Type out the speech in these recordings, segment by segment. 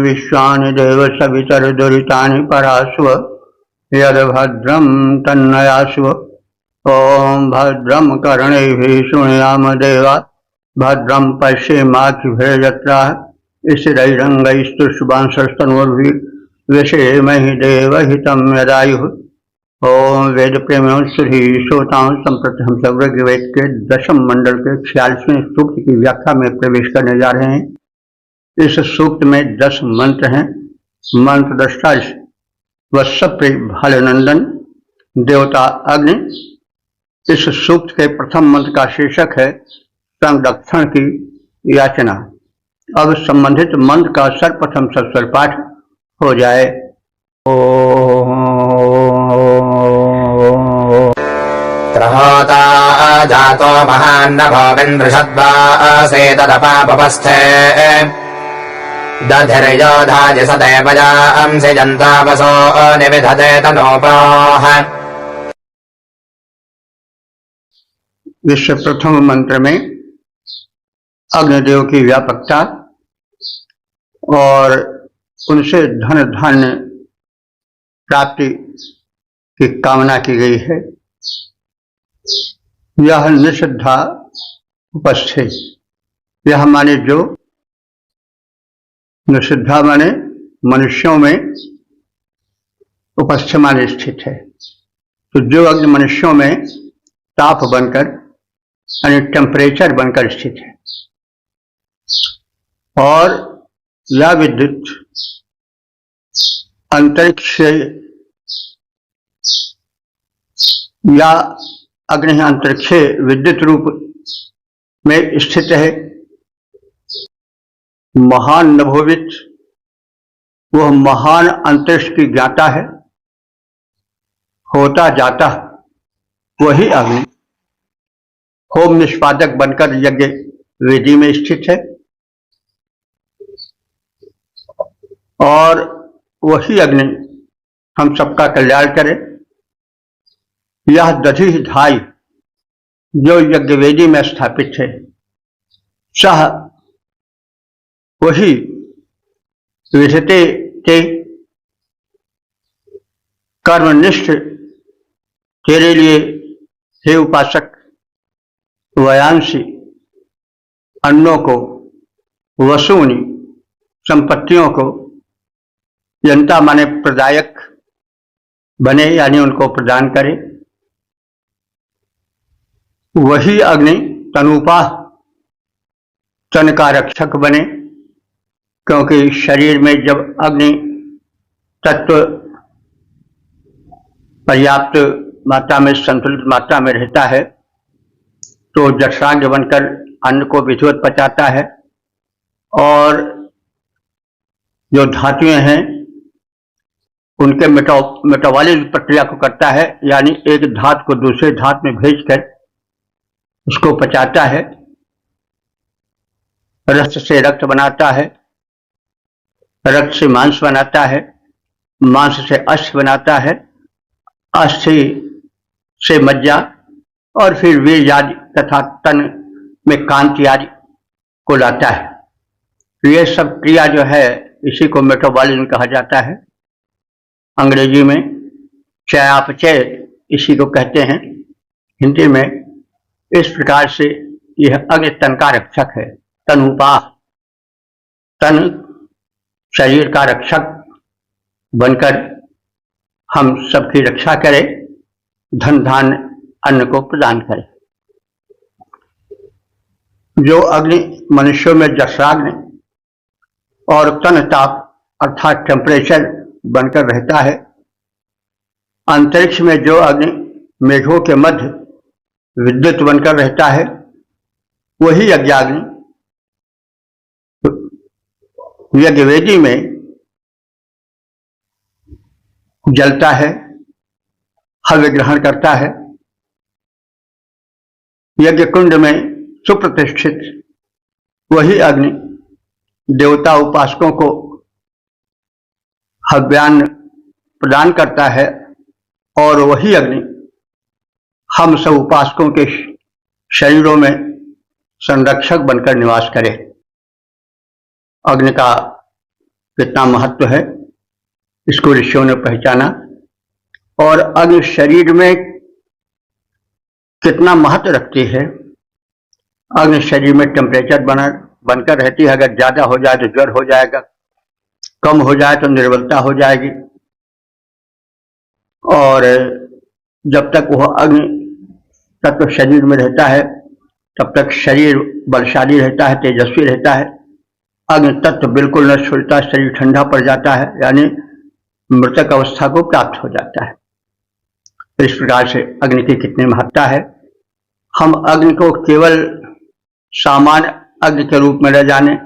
विश्वानि देव सवितर्दुरितानि परास्व यद्भद्रं तन्नयास्व। ओं भद्रं कर्णैभिः शृणुयाम देवा भद्रं पश्येमाक्षिभिर्यत्राः स्थिरैरङ्गैस्तुष्टुवांसस्तनूभिः व्यसेमहि देवहितं यदायुः। ओम वेद प्रेम श्री श्रोताओं संप्रति हम सब ऋग्वेद के दशम मंडल के 46वें सूक्त की व्याख्या में प्रवेश करने जा रहे हैं। इस सूक्त में 10 मंत्र हैं। मंत्र दृष्टा वत्सप्रिय भालनंदन देवता अग्नि। इस सूक्त के प्रथम मंत्र का शीर्षक है संरक्षण की याचना। अब संबंधित मंत्र का सर्वप्रथम सस्वर पाठ हो जाए। त्रहोता जातो महान्नभोविन्द्रषद्वासे तदपापस्थे दधिर्योधाय सदैवजांसि जन्तावसो निविधते तनोपाः। इस प्रथम मंत्र में अग्निदेव की व्यापकता और उनसे धन धान्य प्राप्ति की कामना की गई है। यह निषिद्धा उपस्थित, यह माने जो निषिद्धा माने मनुष्यों में उपस्थित माने स्थित है। तो जो अग्नि मनुष्यों में ताप बनकर यानी टेम्परेचर बनकर स्थित है और यह विद्युत अंतरिक्ष या अग्नि अंतरिक्ष विद्युत रूप में स्थित है। महान नभोवित, वह महान अंतरिक्ष की ज्ञाता है। होता जाता वही अग्नि होम निष्पादक बनकर यज्ञ वेदी में स्थित है और वही अग्नि हम सबका कल्याण करे। यह दधि धाई जो यज्ञ वेदी में स्थापित है, सह वही विधते ते कर्मनिष्ठ तेरे लिए हे उपासक वयांसी अन्नों को वसूनी संपत्तियों को जनता माने प्रदायक बने यानी उनको प्रदान करे। वही अग्नि तनुपा तन का रक्षक बने, क्योंकि शरीर में जब अग्नि तत्व पर्याप्त मात्रा में संतुलित मात्रा में रहता है तो जठरांग बनकर अन्न को विधिवत पचाता है और जो धातुएं हैं उनके मेटाबॉलिज्म प्रक्रिया को करता है, यानी एक धातु को दूसरे धातु में भेजकर उसको पचाता है। रक्त से रक्त बनाता है, रक्त से मांस बनाता है, मांस से अस्थि बनाता है, अस्थि से मज्जा और फिर वीर्य आदि तथा तन में कांति आदि को लाता है। ये सब क्रिया जो है इसी को मेटाबॉलिज्म कहा जाता है। अंग्रेजी में चयापचय इसी को कहते हैं। हिंदी में इस प्रकार से यह अग्नि तन का रक्षक है। तनुपा तन शरीर का रक्षक बनकर हम सबकी रक्षा करे, धन धान्य अन्न को प्रदान करे। जो अग्नि मनुष्यों में जठराग्नि और तन ताप अर्थात टेम्परेचर बनकर रहता है, अंतरिक्ष में जो अग्नि मेघों के मध्य विद्युत बनकर रहता है, वही यज्ञाग्नि यज्ञवेदी में जलता है, हव्य ग्रहण करता है। यज्ञ कुंड में सुप्रतिष्ठित वही अग्नि देवता उपासकों को हव्यान्न प्रदान करता है और वही अग्नि हम सब उपासकों के शरीरों में संरक्षक बनकर निवास करे। अग्नि का कितना महत्व है, इसको ऋषियों ने पहचाना। और अग्नि शरीर में कितना महत्व रखती है। अग्नि शरीर में टेम्परेचर बनकर रहती है। अगर ज्यादा हो जाए तो ज्वर हो जाएगा, कम हो जाए तो निर्बलता हो जाएगी। और जब तक वह अग्नि तत्व शरीर में रहता है तब तक शरीर बलशाली रहता है, तेजस्वी रहता है। अग्नि तत्व बिल्कुल नष्ट होता है, शरीर ठंडा पड़ जाता है, यानी मृतक अवस्था को प्राप्त हो जाता है। इस प्रकार से अग्नि की कितनी महत्ता है। हम अग्नि को केवल सामान्य अग्नि के रूप में न जाने,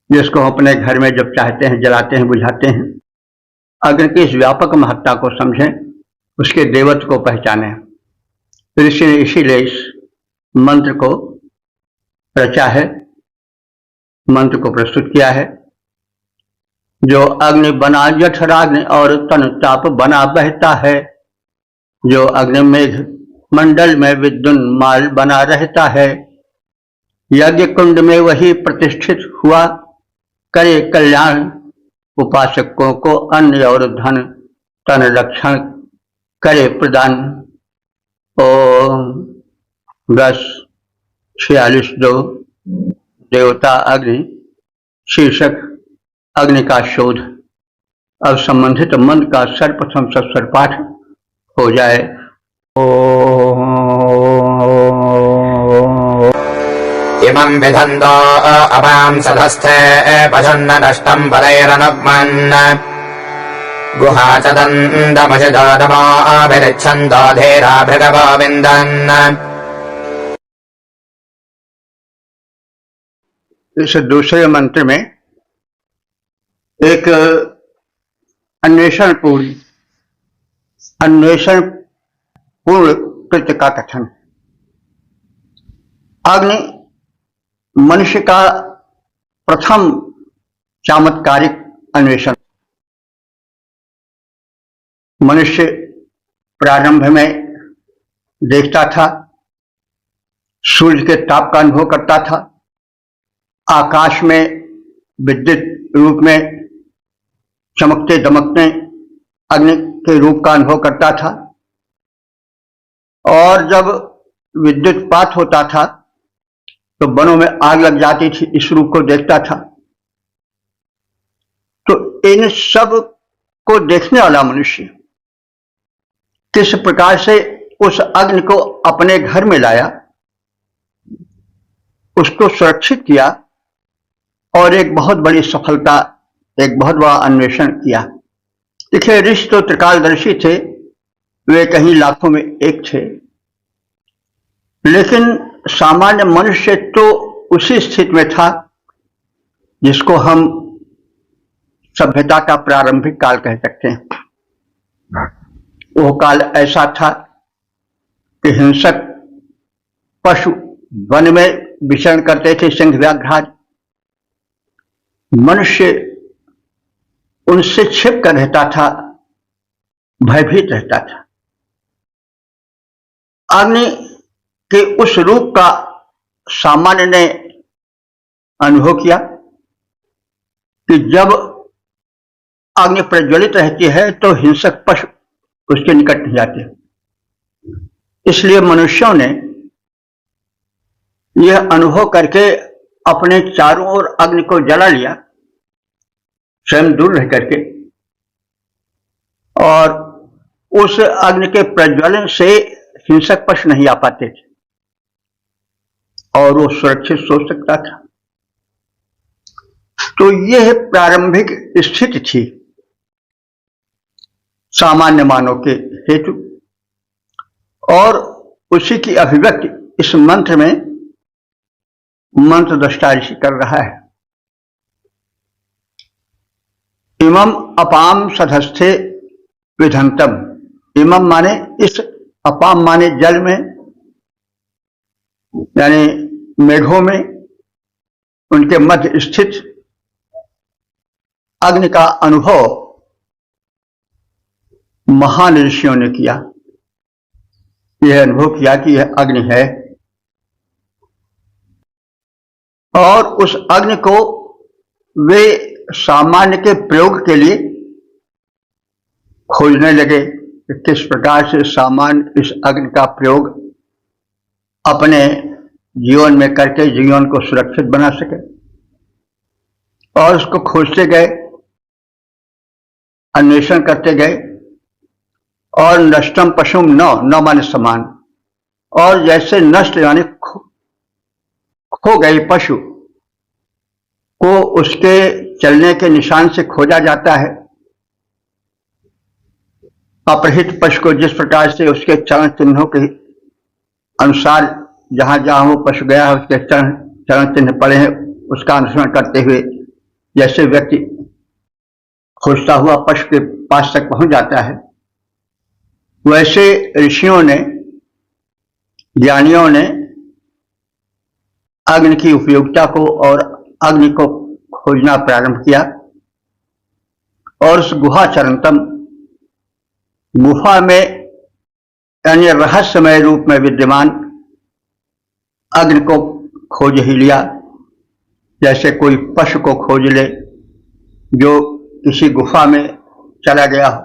जिसको हम अपने घर में जब चाहते हैं जलाते हैं, बुझाते हैं। अग्नि की इस व्यापक महत्ता को समझें, उसके देवत्व को पहचानें। ऋषि ने इसीलिए इस मंत्र को रचा है, मंत्र को प्रस्तुत किया है। जो अग्नि बना जठराग्नि और तन ताप बना बहता है, जो अग्नि मेघ मंडल में विद्युन्माल बना रहता है, यज्ञ कुंड में वही प्रतिष्ठित हुआ, करे कल्याण उपासकों को अन्न और धन, तन रक्षण करे प्रदान। ओम 10:46 देवता अग्नि शीर्षक अग्नि का शोध। अब संबंधित मंत्र का सर्वप्रथम सस्वर पाठ हो जाए। इमं विधन्तो अपां सधस्थे पशन्न नष्टं पदैरनुग्मन् गुहा च दन्दमशिदोदमोऽभिरिच्छन्दो धीरा भृगवो विन्दन्। इस दूसरे मंत्र में एक अन्वेषण पूर्ण कृत्य का कथन। अग्नि मनुष्य का प्रथम चमत्कारिक अन्वेषण। मनुष्य प्रारंभ में देखता था, सूर्य के ताप का अनुभव करता था, आकाश में विद्युत रूप में चमकते दमकते अग्नि के रूप का अनुभव करता था। और जब विद्युतपात होता था तो वनों में आग लग जाती थी, इस रूप को देखता था। तो इन सब को देखने वाला मनुष्य किस प्रकार से उस अग्नि को अपने घर में लाया, उसको सुरक्षित किया और एक बहुत बड़ी सफलता, एक बहुत बड़ा अन्वेषण किया। देखिए, ऋषि तो त्रिकालदर्शी थे, वे कहीं लाखों में एक थे, लेकिन सामान्य मनुष्य तो उसी स्थिति में था जिसको हम सभ्यता का प्रारंभिक काल कह सकते हैं। वो काल ऐसा था कि हिंसक पशु वन में विचरण करते थे, सिंह व्याघ्र। मनुष्य उनसे छिप कर रहता था, भयभीत रहता था। अग्नि के उस रूप का सामान्य ने अनुभव किया कि जब अग्नि प्रज्वलित रहती है तो हिंसक पशु उसके निकट नहीं जाते। इसलिए मनुष्यों ने यह अनुभव करके अपने चारों ओर अग्नि को जला लिया, स्वयं दूर रह करके, और उस अग्नि के प्रज्वलन से हिंसक पशु नहीं आ पाते थे और वो सुरक्षित सो सकता था। तो यह प्रारंभिक स्थिति थी सामान्य मानव के हेतु, और उसी की अभिव्यक्ति इस मंत्र में मंत्र दृष्टा ऋषि कर रहा है। इमम अपाम सधस्थे विधंतम। इमम माने इस, अपाम माने जल में, यानी मेघों में, उनके मध्य स्थित अग्नि का अनुभव महान ऋषियों ने किया। यह अनुभव किया कि यह अग्नि है, और उस अग्नि को वे सामान्य के प्रयोग के लिए खोजने लगे कि किस प्रकार से सामान्य इस अग्नि का प्रयोग अपने जीवन में करके जीवन को सुरक्षित बना सके, और उसको खोजते गए, अन्वेषण करते गए। और नष्टम पशुम न माने समान, और जैसे नष्ट यानी खो गए पशु को उसके चलने के निशान से खोजा जाता है, अपहृत पशु को जिस प्रकार से उसके चरण चिन्हों के अनुसार जहां जहां वो पशु गया है उसके चरण चिन्ह पड़े हैं, उसका अनुसरण करते हुए जैसे व्यक्ति खोजता हुआ पशु के पास तक पहुंच जाता है, वैसे ऋषियों ने, ज्ञानियों ने अग्नि की उपयोगिता को और अग्नि को खोजना प्रारंभ किया। और उस गुहा चरंतम गुफा में यानी रहस्यमय रूप में विद्यमान अग्नि को खोज ही लिया, जैसे कोई पशु को खोज ले जो किसी गुफा में चला गया हो।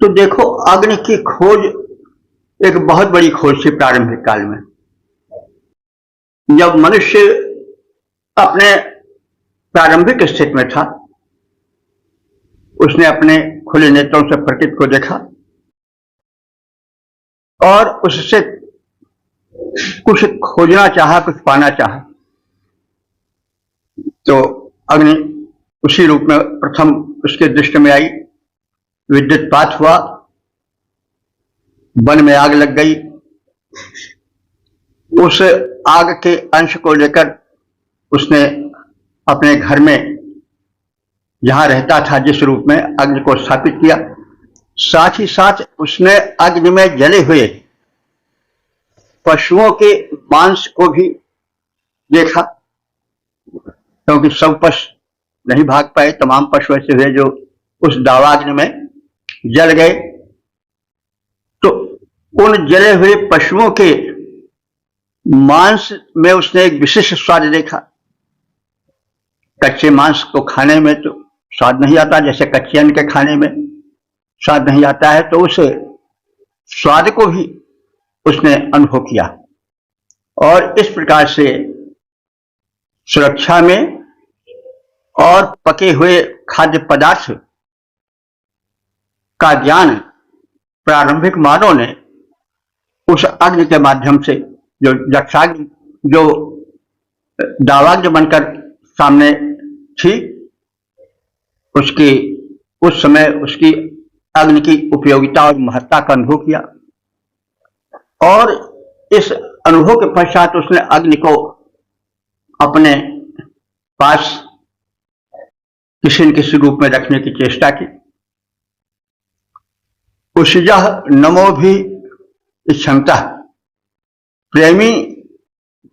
तो देखो, अग्नि की खोज एक बहुत बड़ी खोज थी प्रारंभिक काल में। जब मनुष्य अपने प्रारंभिक स्थिति में था, उसने अपने खुले नेत्रों से प्रकृति को देखा और उससे कुछ खोजना चाहा, कुछ पाना चाहा। तो अग्नि उसी रूप में प्रथम उसके दृष्टि में आई, विद्युतपात हुआ, वन में आग लग गई। उस आग के अंश को लेकर उसने अपने घर में जहां रहता था जिस रूप में अग्नि को स्थापित किया, साथ ही साथ उसने अग्नि में जले हुए पशुओं के मांस को भी देखा, क्योंकि सब पशु नहीं भाग पाए। तमाम पशु ऐसे हुए जो उस दावाग्नि में जल गए। तो उन जले हुए पशुओं के मांस में उसने एक विशिष्ट स्वाद देखा। कच्चे मांस को खाने में तो स्वाद नहीं आता, जैसे कच्चे अन्न के खाने में स्वाद नहीं आता है, तो उस स्वाद को भी उसने अनुभव किया। और इस प्रकार से सुरक्षा में और पके हुए खाद्य पदार्थ का ज्ञान प्रारंभिक मानव ने उस अग्नि के माध्यम से, जो जक्षाग्नि, जो दावाग्नि बनकर सामने थी, उसकी उस समय उसकी अग्नि की उपयोगिता और महत्ता का अनुभव किया। और इस अनुभव के पश्चात उसने अग्नि को अपने पास किसी न किसी रूप में रखने की चेष्टा की। उषिजः नमो भी इच्छन्ता, प्रेमी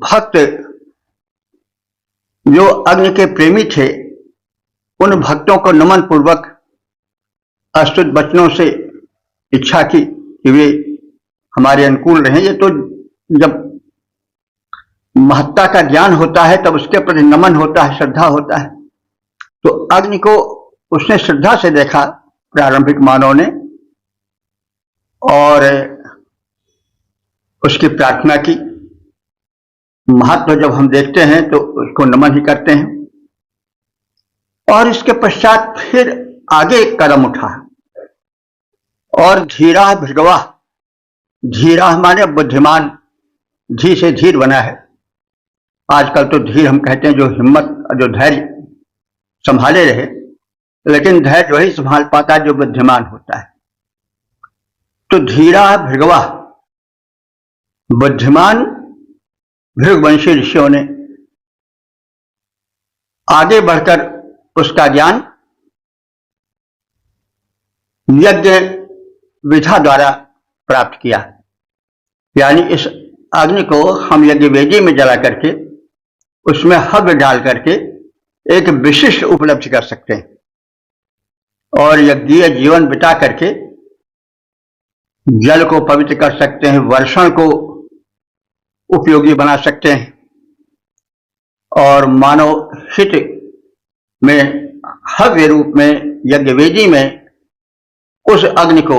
भक्त जो अग्नि के प्रेमी थे, उन भक्तों को नमन पूर्वक अस्तुत वचनों से इच्छा की कि वे हमारे अनुकूल रहें। ये तो जब महत्ता का ज्ञान होता है तब उसके प्रति नमन होता है, श्रद्धा होता है। तो अग्नि को उसने श्रद्धा से देखा प्रारंभिक मानव ने, और उसकी प्रार्थना की। महत्व जब हम देखते हैं तो उसको नमन ही करते हैं। और इसके पश्चात फिर आगे एक कदम उठा, और धीरा भृगवा, धीरा माने बुद्धिमान, धी से धीर बना है। आजकल तो धीर हम कहते हैं जो हिम्मत, जो धैर्य संभाले रहे, लेकिन धैर्य वही संभाल पाता है जो बुद्धिमान होता है। तो धीरा भृगवा, बुद्धिमान भृगवंशी ऋषियों ने आगे बढ़कर उसका ज्ञान यज्ञ विधा द्वारा प्राप्त किया। यानी इस अग्नि को हम यज्ञ वेदी में जला करके उसमें हव्य डाल करके एक विशिष्ट उपलब्धि कर सकते हैं और यज्ञीय जीवन बिता करके जल को पवित्र कर सकते हैं, वर्षण को उपयोगी बना सकते हैं और मानव हित में हव्य रूप में यज्ञवेदी में उस अग्नि को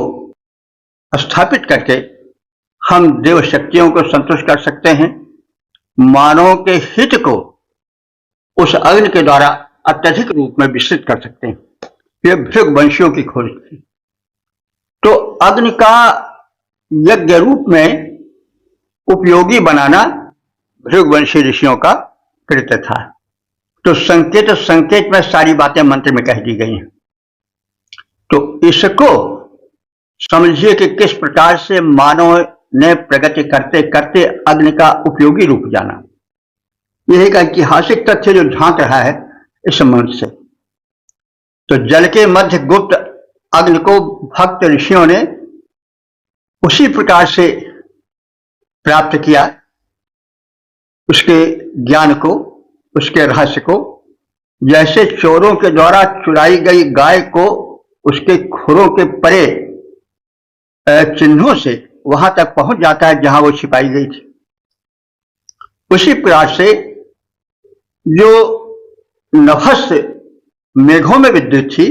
स्थापित करके हम देव शक्तियों को संतुष्ट कर सकते हैं, मानवों के हित को उस अग्नि के द्वारा अत्यधिक रूप में विस्तृत कर सकते हैं। यह भृगवंशियों की खोज थी। तो अग्नि का यज्ञ रूप में उपयोगी बनाना भृगवंशी ऋषियों का कृत्य था। तो संकेत में सारी बातें मंत्र में कह दी गई हैं। तो इसको समझिए कि किस प्रकार से मानव ने प्रगति करते करते अग्नि का उपयोगी रूप जाना। यह एक ऐतिहासिक तथ्य जो झांक रहा है इस मंत्र से। तो जल के मध्य गुप्त अग्नि को भक्त ऋषियों ने उसी प्रकार से प्राप्त किया, उसके ज्ञान को, उसके रहस्य को, जैसे चोरों के द्वारा चुराई गई गाय को उसके खुरों के परे चिन्हों से वहां तक पहुंच जाता है जहां वो छिपाई गई थी। उसी प्रकार से जो नभस मेघों में विद्युत थी,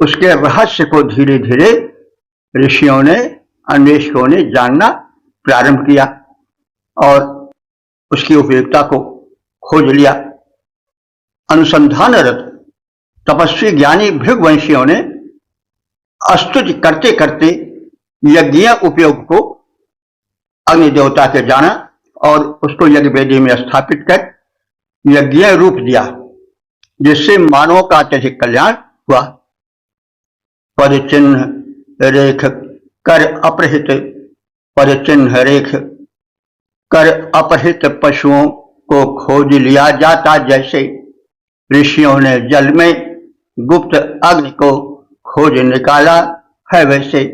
उसके रहस्य को धीरे धीरे ऋषियों ने, अन्वेषकों ने जानना प्रारंभ किया और उसकी उपयोगिता को खोज लिया। अनुसंधानरत तपस्वी ज्ञानी भृगवंशियों ने स्तुति करते करते यज्ञीय उपयोग को अग्नि देवता के जाना और उसको यज्ञ वेदी में स्थापित कर यज्ञीय रूप दिया, जिससे मानवों का अत्यधिक कल्याण हुआ। पदचिन्ह रेख कर अपहृत, पदचिन्ह रेख कर अपहृत पशुओं को खोज लिया जाता, जैसे ऋषियों ने जल में गुप्त अग्नि को खोज निकाला है, वैसे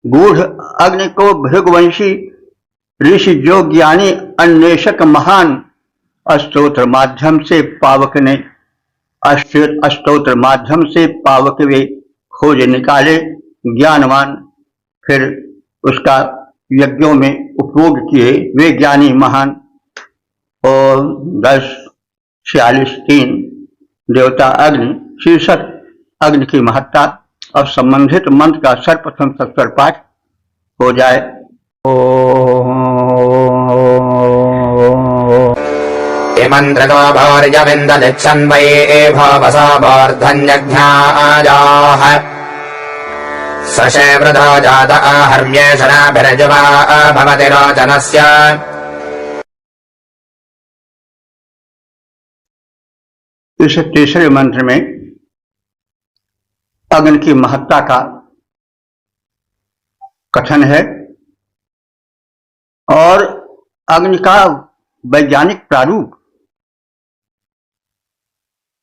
गूढ़ अग्नि को भृगवंशी ऋषि जो ज्ञानी अन्वेषक महान स्तोत्र माध्यम से पावक ने स्तोत्र माध्यम से पावक वे खोज निकाले ज्ञानवान, फिर उसका यज्ञों में उपयोग किए वे ज्ञानी महान। और 10:46-3 देवता अग्नि शीर्षक अग्नि की महत्ता। अब संबंधित मंत्र का सर्वप्रथम सत्वर पाठ हो जाए। मंत्रो भौर्यविन्दलिच्छन् वै भवसा वर्धन्यज्ञायाः सशेवृतो जात आहर्म्येषणाभिरजुवा भवति रोचनस्य। इस तीसरे मंत्र में अग्नि की महत्ता का कथन है और अग्नि का वैज्ञानिक प्रारूप,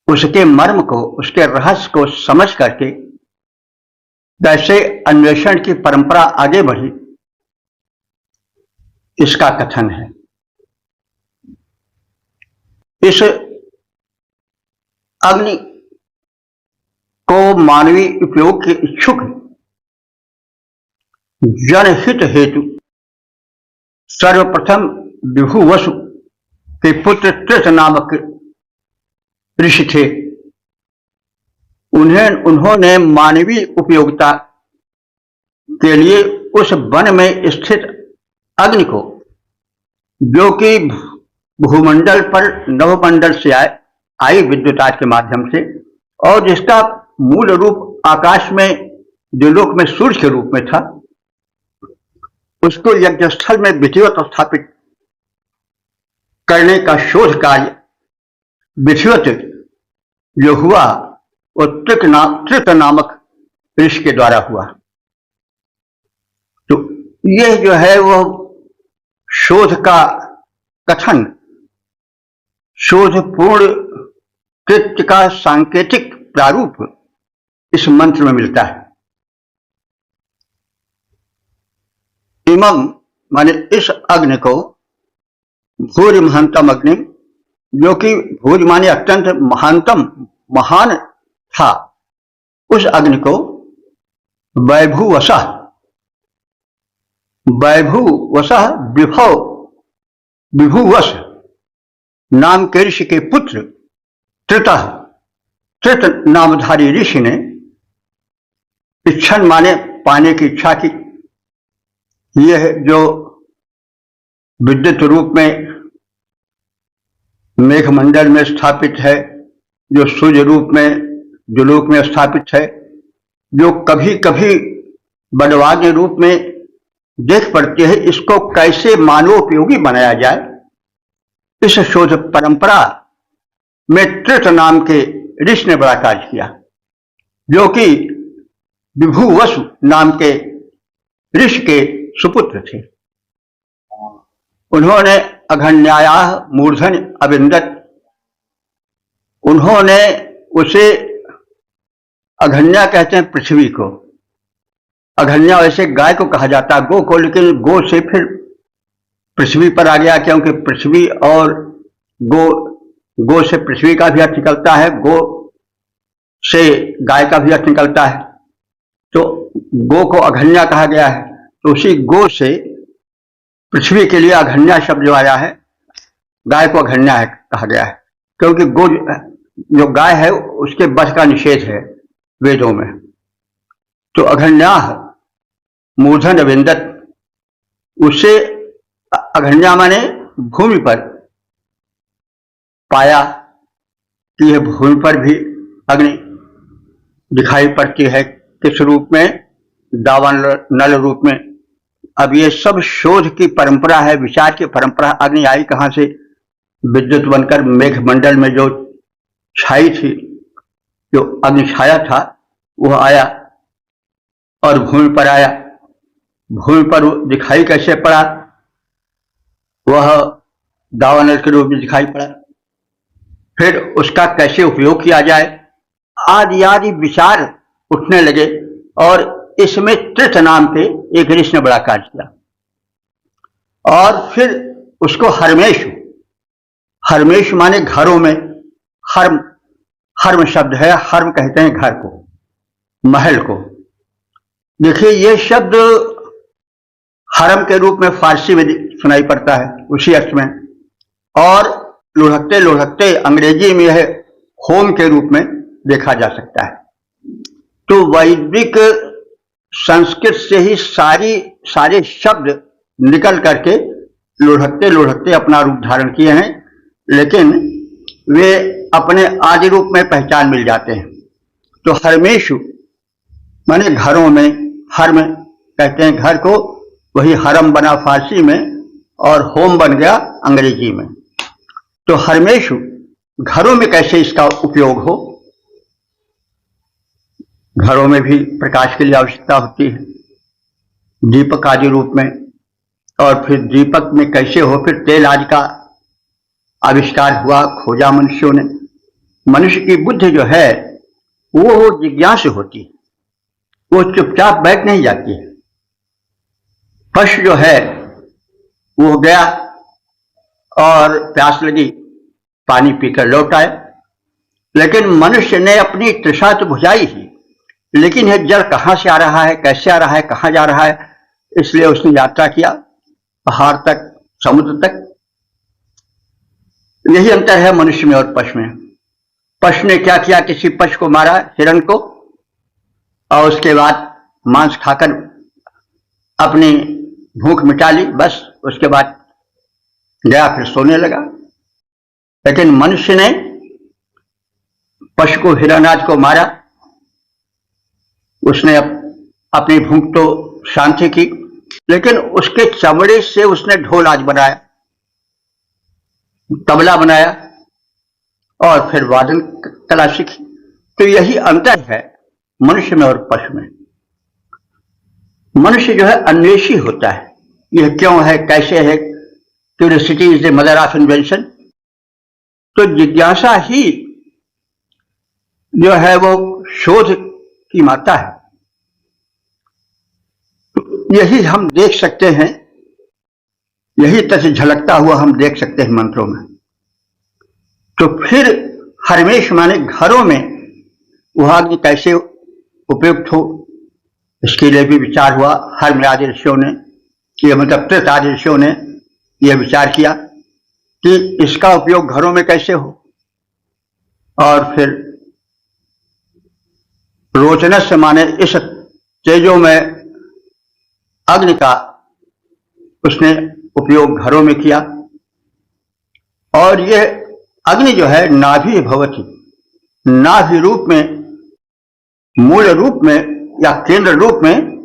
उसके मर्म को, उसके रहस्य को समझ करके कैसे अन्वेषण की परंपरा आगे बढ़ी, इसका कथन है। इस अग्नि को मानवीय उपयोग के इच्छुक जनहित हेतु सर्वप्रथम विभु वसु के पुत्र त्रित नामक ऋषि थे। उन्होंने मानवीय उपयोगिता के लिए उस वन में स्थित अग्नि को, जो कि भूमंडल पर नवमंडल से आई विद्युताज के माध्यम से और जिसका मूल रूप आकाश में द्युलोक में सूर्य के रूप में था, उसको यज्ञस्थल में विधिवत स्थापित करने का शोध कार्य विधिवत जो हुआ वो त्रित नामक ऋषि के द्वारा हुआ। तो यह जो है वो शोध का कथन, शोधपूर्ण कृत्य का सांकेतिक प्रारूप इस मंत्र में मिलता है। इमम माने इस अग्नि को, भूरि महानतम अग्नि, जो कि भूरि माने अत्यंत महानतम महान था, उस अग्नि को वैभुवशः विभुवश नाम के ऋषि के पुत्र त्रितः त्रित नामधारी ऋषि ने इच्छन माने पाने की इच्छा की। यह जो विद्युत रूप में मेघमंडल में स्थापित है, जो सूर्य रूप में जुलूक में स्थापित है, जो कभी कभी बड़वाग्नि रूप में देख पड़ती है, इसको कैसे मानवोपयोगी बनाया जाए, इस शोध परंपरा में त्रित नाम के ऋषि ने बड़ा कार्य किया, जो कि विभुवसु नाम के ऋषि के सुपुत्र थे। उन्होंने अघन्यायाः मूर्धन अविंदत, उन्होंने उसे, अघन्या कहते हैं पृथ्वी को, अघन्या वैसे गाय को कहा जाता है, गो को, लेकिन गो से फिर पृथ्वी पर आ गया, क्योंकि पृथ्वी और गो से पृथ्वी का भी अर्थ निकलता है, गो से गाय का भी अर्थ निकलता है, तो गो को अघन्या कहा गया है। तो उसी गो से पृथ्वी के लिए अघन्या शब्द जो आया है, गाय को अघन्या है कहा गया है, क्योंकि गो जो गाय है उसके वध का निषेध है वेदों में। तो अघन्या मूर्धन अविंदत, उससे अघन्या माने भूमि पर पाया कि यह भूमि पर भी अग्नि दिखाई पड़ती है, किस रूप में, दावान नल रूप में। अब ये सब शोध की परंपरा है, विचार की परंपरा। अग्नि आई कहां से? विद्युत बनकर मेघमंडल में जो छाई थी, जो अग्नि छाया था, वह आया और भूमि पर आया। भूमि पर दिखाई कैसे पड़ा? वह दावानल के रूप में दिखाई पड़ा। फिर उसका कैसे उपयोग किया जाए, आदि आदि विचार उठने लगे, और इसमें त्रित नाम के एक ऋषि ने बड़ा कार्य किया। और फिर उसको हर्मेश माने घरों में, हर्म शब्द है, हर्म कहते हैं घर को, महल को। देखिए ये शब्द हरम के रूप में फारसी में सुनाई पड़ता है, उसी अर्थ में, और लुढ़कते लुढ़कते अंग्रेजी में यह होम के रूप में देखा जा सकता है। तो वैदिक संस्कृत से ही सारे शब्द निकल करके लुढ़कते लुढ़कते अपना रूप धारण किए हैं, लेकिन वे अपने आदि रूप में पहचान मिल जाते हैं। तो हरमेशु माने घरों में, हर्म कहते हैं घर को, वही हरम बना फारसी में, और होम बन गया अंग्रेजी में। तो हरमेशु घरों में कैसे इसका उपयोग हो, घरों में भी प्रकाश के लिए आवश्यकता होती है, दीपक आदि रूप में, और फिर दीपक में कैसे हो, फिर तेल आदि का आविष्कार हुआ, खोजा मनुष्यों ने। मनुष्य की बुद्धि जो है वो जिज्ञासु होती है, वो चुपचाप बैठ नहीं जाती है। पशु जो है वो गया और प्यास लगी, पानी पीकर लौट आए, लेकिन मनुष्य ने अपनी तृषा तो बुझाई ही, लेकिन यह जल कहां से आ रहा है, कैसे आ रहा है, कहां जा रहा है, इसलिए उसने यात्रा किया पहाड़ तक, समुद्र तक। यही अंतर है मनुष्य में और पशु में। पशु ने क्या किया, किसी पशु को मारा, हिरण को, और उसके बाद मांस खाकर अपनी भूख मिटा ली, बस उसके बाद गया फिर सोने लगा। लेकिन मनुष्य ने पशु को, हिरणाज को मारा, उसने अपनी भूख तो शांति की, लेकिन उसके चमड़े से उसने ढोल आज बनाया, तबला बनाया, और फिर वादन कला सीखी। तो यही अंतर है मनुष्य में और पशु में। मनुष्य जो है अन्वेषी होता है, यह क्यों है, कैसे है, curiosity is the mother of invention. तो जिज्ञासा ही जो है वो शोध की माता है। यही हम देख सकते हैं, यही तथ्य झलकता हुआ हम देख सकते हैं मंत्रों में। तो फिर हरमेश माने घरों में वह अग्नि कैसे उपयुक्त हो, इसके लिए भी विचार हुआ। हर्म आदि ऋषियों ने, यह मतलब त्रित आदि ऋषियों ने यह विचार किया कि इसका उपयोग घरों में कैसे हो। और फिर रोचनस्य माने इस तेजो में अग्नि का उसने उपयोग घरों में किया। और ये अग्नि जो है नाभि भवति, नाभि रूप में, मूल रूप में या केंद्र रूप में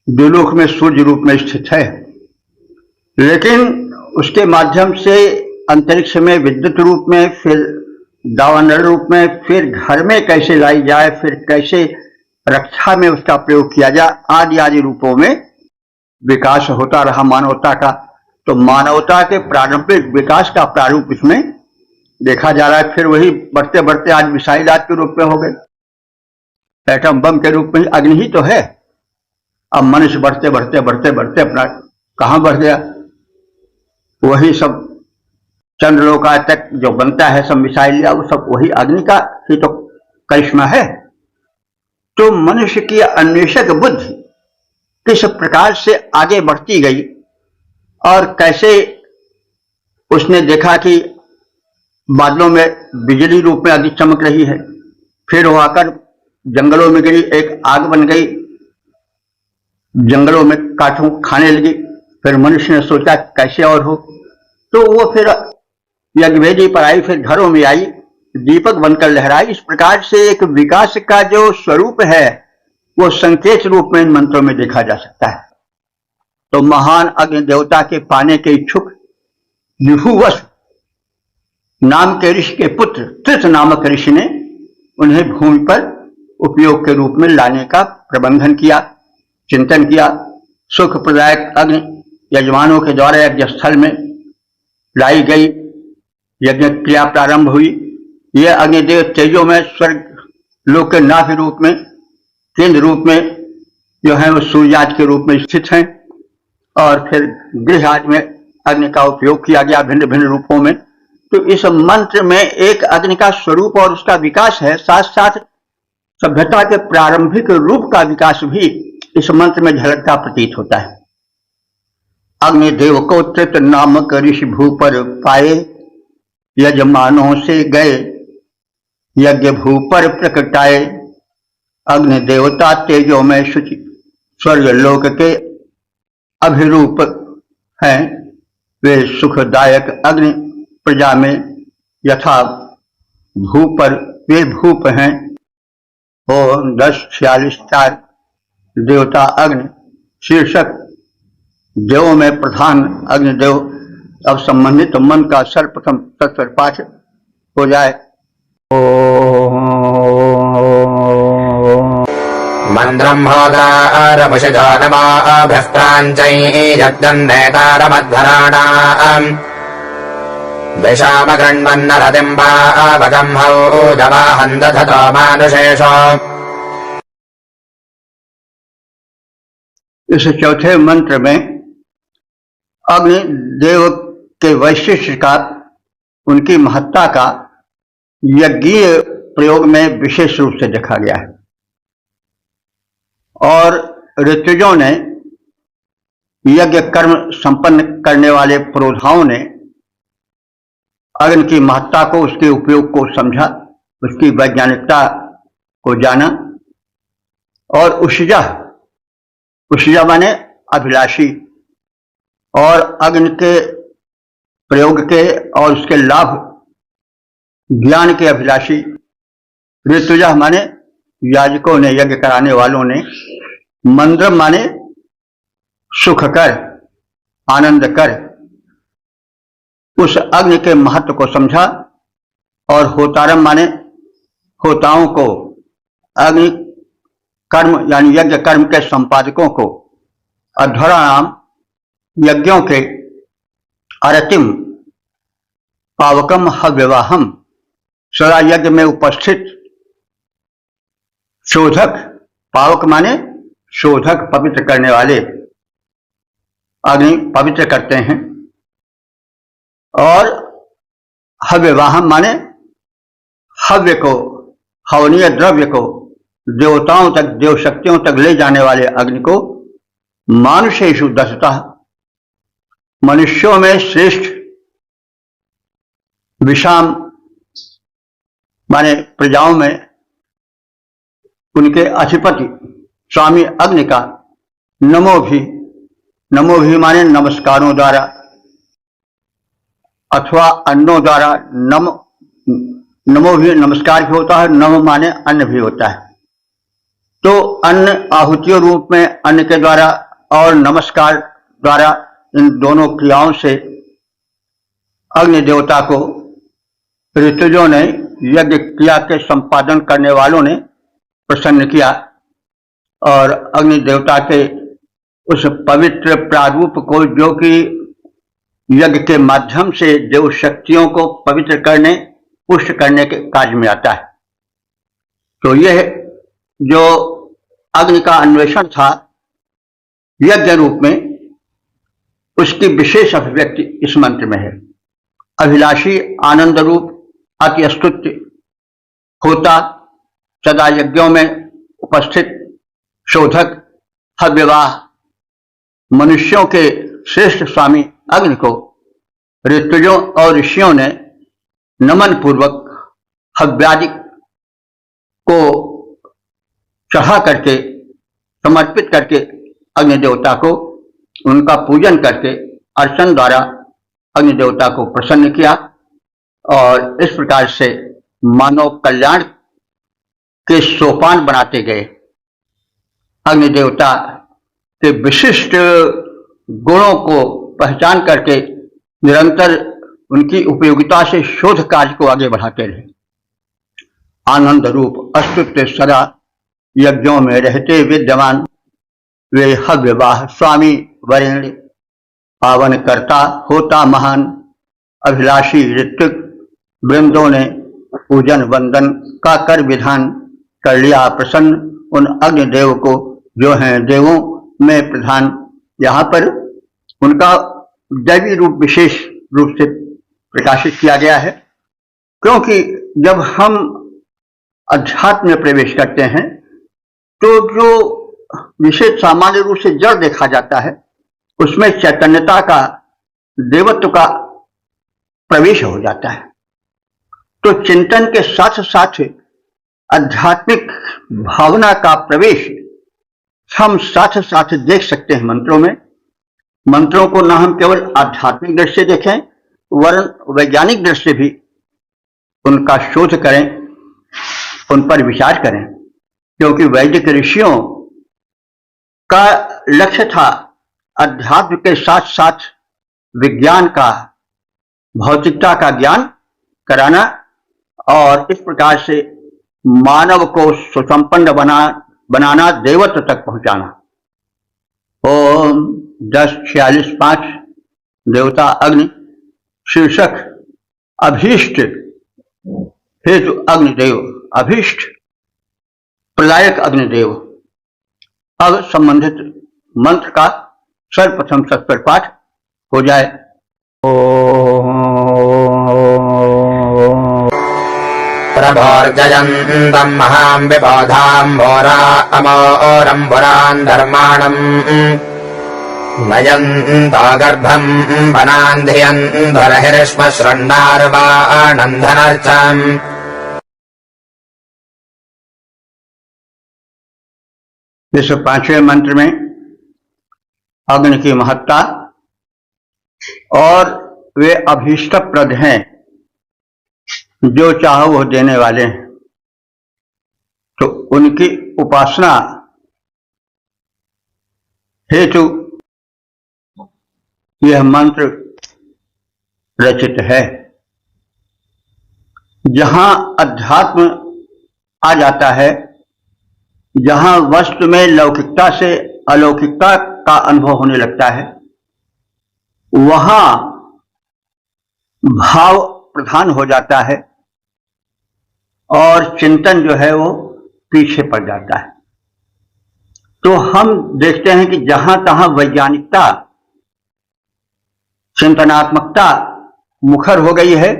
द्विलोक में सूर्य रूप में स्थित है, लेकिन उसके माध्यम से अंतरिक्ष में विद्युत रूप में, फिर दावानल रूप में, फिर घर में कैसे लाई जाए, फिर कैसे रक्षा में उसका प्रयोग किया जाए, आदि आदि रूपों में विकास होता रहा मानवता का। तो मानवता के प्रारंभिक विकास का प्रारूप इसमें देखा जा रहा है। फिर वही बढ़ते बढ़ते आज मिसाइल आज के रूप में हो गए, एटम बम के रूप में अग्नि ही तो है। अब मनुष्य बढ़ते बढ़ते बढ़ते बढ़ते अपना कहां बढ़ गया, वही सब चंद्रलोका तक जो बनता है सब मिसाइल या वो सब वही अग्नि का ही तो करिश्मा है। तो मनुष्य की अन्वेषक बुद्धि किस प्रकार से आगे बढ़ती गई और कैसे उसने देखा कि बादलों में बिजली रूप में अग्नि चमक रही है, फिर वो आकर जंगलों में गिरी, एक आग बन गई, जंगलों में काठों खाने लगी। फिर मनुष्य ने सोचा कैसे और हो, तो वो फिर यज्ञवेदी पर आई, फिर घरों में आई, दीपक बनकर लहराई। इस प्रकार से एक विकास का जो स्वरूप है वो संकेत रूप में इन मंत्रों में देखा जा सकता है। तो महान अग्नि देवता के पाने के इच्छुक विभुवश नाम के ऋषि के पुत्र त्रित नामक ऋषि ने उन्हें भूमि पर उपयोग के रूप में लाने का प्रबंधन किया, चिंतन किया। सुख प्रदायक अग्नि यजमानों के द्वारा यज्ञ स्थल में लाई गई, यज्ञ क्रिया प्रारंभ हुई। यह अग्निदेव तेजो में स्वर्ग लोक के नाभि रूप में, केंद्र रूप में जो है वो सूर्याज के रूप में स्थित हैं। और फिर गृह आदि में अग्नि का उपयोग किया गया भिन्न भिन्न रूपों में। तो इस मंत्र में एक अग्नि का स्वरूप और उसका विकास है, साथ साथ सभ्यता के प्रारंभिक रूप का विकास भी इस मंत्र में झलकता प्रतीत होता है। अग्निदेव को त्रित नामक ऋषि भू पर पाए, यजमानों से गए यज्ञ भू पर प्रकटाए। अग्नि देवता तेजो में शुचि स्वर्ग लोक के अभिरूप हैं, वे सुखदायक अग्नि प्रजा में यथा भू पर वे भूप हैं। ओम 10:46 देवता अग्नि शीर्षक देवों में प्रधान अग्निदेव। अब संबंधित मन का सर्वप्रथम तत्पर पाठ हो जाए। मन्त्रम् होदारमुषितो नमोऽभ्यः प्राञ्चैर्यद्दन्नेतारमध्वराणाम् विशामगृण्वन्नरतिम् पावकम् हौदवाहम् दधतो मानुषेषो। इस चौथे मंत्र में अग्नि देव के वैशिष्ट का, उनकी महत्ता का यज्ञीय प्रयोग में विशेष रूप से देखा गया है। और ऋतुजों ने, यज्ञ कर्म संपन्न करने वाले पुरोधाओं ने अग्नि की महत्ता को, उसके उपयोग को समझा, उसकी वैज्ञानिकता को जाना। और उषजा माने अभिलाषी, और अग्नि के प्रयोग के और उसके लाभ ज्ञान के अभिलाषी। ऋतुजा माने याजकों ने, यज्ञ कराने वालों ने। मंद्रम माने सुख कर, आनंद कर, उस अग्नि के महत्व को समझा। और होतारम माने होताओं को, अग्नि कर्म यानी यज्ञ कर्म के संपादकों को। अध्वराणाम यज्ञों के, अरतिम पावकम हव्यवाहम सदा यज्ञ में उपस्थित शोधक, पावक माने शोधक, पवित्र करने वाले, अग्नि पवित्र करते हैं। और हव्यवाहम माने हव्य को, हवनीय द्रव्य को देवताओं तक, देव शक्तियों तक ले जाने वाले अग्नि को मानुषेषु दशतः, मनुष्यों में श्रेष्ठ, विषाम माने प्रजाओं में उनके अधिपति स्वामी अग्नि का नमो भी माने नमस्कारों द्वारा अथवा अन्नों द्वारा, नमो भी नमस्कार भी होता है, नमो माने अन्न भी होता है। तो अन्न आहुतियों रूप में अन्न के द्वारा और नमस्कार द्वारा, इन दोनों क्रियाओं से अग्नि देवता को ऋतुजों ने, यज्ञ क्रिया के संपादन करने वालों ने प्रसन्न किया और अग्नि देवता के उस पवित्र प्रारूप को, जो कि यज्ञ के माध्यम से देव शक्तियों को पवित्र करने, पुष्ट करने के कार्य में आता है। तो यह जो अग्नि का अन्वेषण था यज्ञ रूप में, उसकी विशेष अभिव्यक्ति इस मंत्र में है। अभिलाषी आनंद रूप अति स्तुत्य होता, सदा यज्ञों में उपस्थित शोधक, हव्यवाह मनुष्यों के श्रेष्ठ स्वामी अग्नि को ऋतुजों और ऋषियों ने नमन पूर्वक हव्यादि को चढ़ा करके, समर्पित करके अग्नि देवता को उनका पूजन करके अर्चन द्वारा अग्नि देवता को प्रसन्न किया और इस प्रकार से मानव कल्याण के सोपान बनाते गए। अग्नि देवता के विशिष्ट गुणों को पहचान करके निरंतर उनकी उपयोगिता से शोध कार्य को आगे बढ़ाते रहे। आनंद रूप अस्तित्व सदा यज्ञों में रहते विद्यमान वे हव्यवाह स्वामी वरेण्य, पावन करता होता महान, अभिलाषी ऋत्विक वृंदों ने पूजन वंदन का कर विधान कर लिया प्रसन्न उन अग्निदेव को, जो हैं देवों में प्रधान। यहाँ पर उनका दैवी रूप विशेष रूप से प्रकाशित किया गया है, क्योंकि जब हम अध्यात्म में प्रवेश करते हैं तो जो विशेष सामान्य रूप से जड़ देखा जाता है, उसमें चैतन्यता का, देवत्व का प्रवेश हो जाता है। तो चिंतन के साथ साथ आध्यात्मिक भावना का प्रवेश हम साथ साथ देख सकते हैं मंत्रों में। मंत्रों को न हम केवल आध्यात्मिक दृष्टि से देखें, वरन वैज्ञानिक दृष्टि से भी उनका शोध करें, उन पर विचार करें, क्योंकि वैदिक ऋषियों का लक्ष्य था अध्यात्म के साथ साथ विज्ञान का, भौतिकता का ज्ञान कराना और इस प्रकार से मानव को सुसंपन्न बनाना, देवत्व तक पहुंचाना। ओम 10:46:5 देवता अग्नि शीर्षक अभीष्ट हेतु अग्निदेव, अभीष्ट प्रदायक अग्निदेव। अब संबंधित मंत्र का सर्वप्रथम सत्पर पाठ हो जाए। प्रभोर्जयन्तम् महाम् विबोधाम् भोरा अमोरम् पुरान् धर्माणम् नयन्तो गर्भम् वनान् धियन्धरहिरिष्म शृण्णार्वाणन्धनर्चम्। इस 5वें मंत्र में अग्नि की महत्ता और वे अभीष्टप्रद हैं, जो चाहो वो देने वाले हैं, तो उनकी उपासना हेतु यह मंत्र रचित है। जहां अध्यात्म आ जाता है, जहां वस्तु में लौकिकता से अलौकिकता का अनुभव होने लगता है, वहां भाव प्रधान हो जाता है और चिंतन जो है वो पीछे पड़ जाता है। तो हम देखते हैं कि जहां तहां वैज्ञानिकता, चिंतनात्मकता मुखर हो गई है,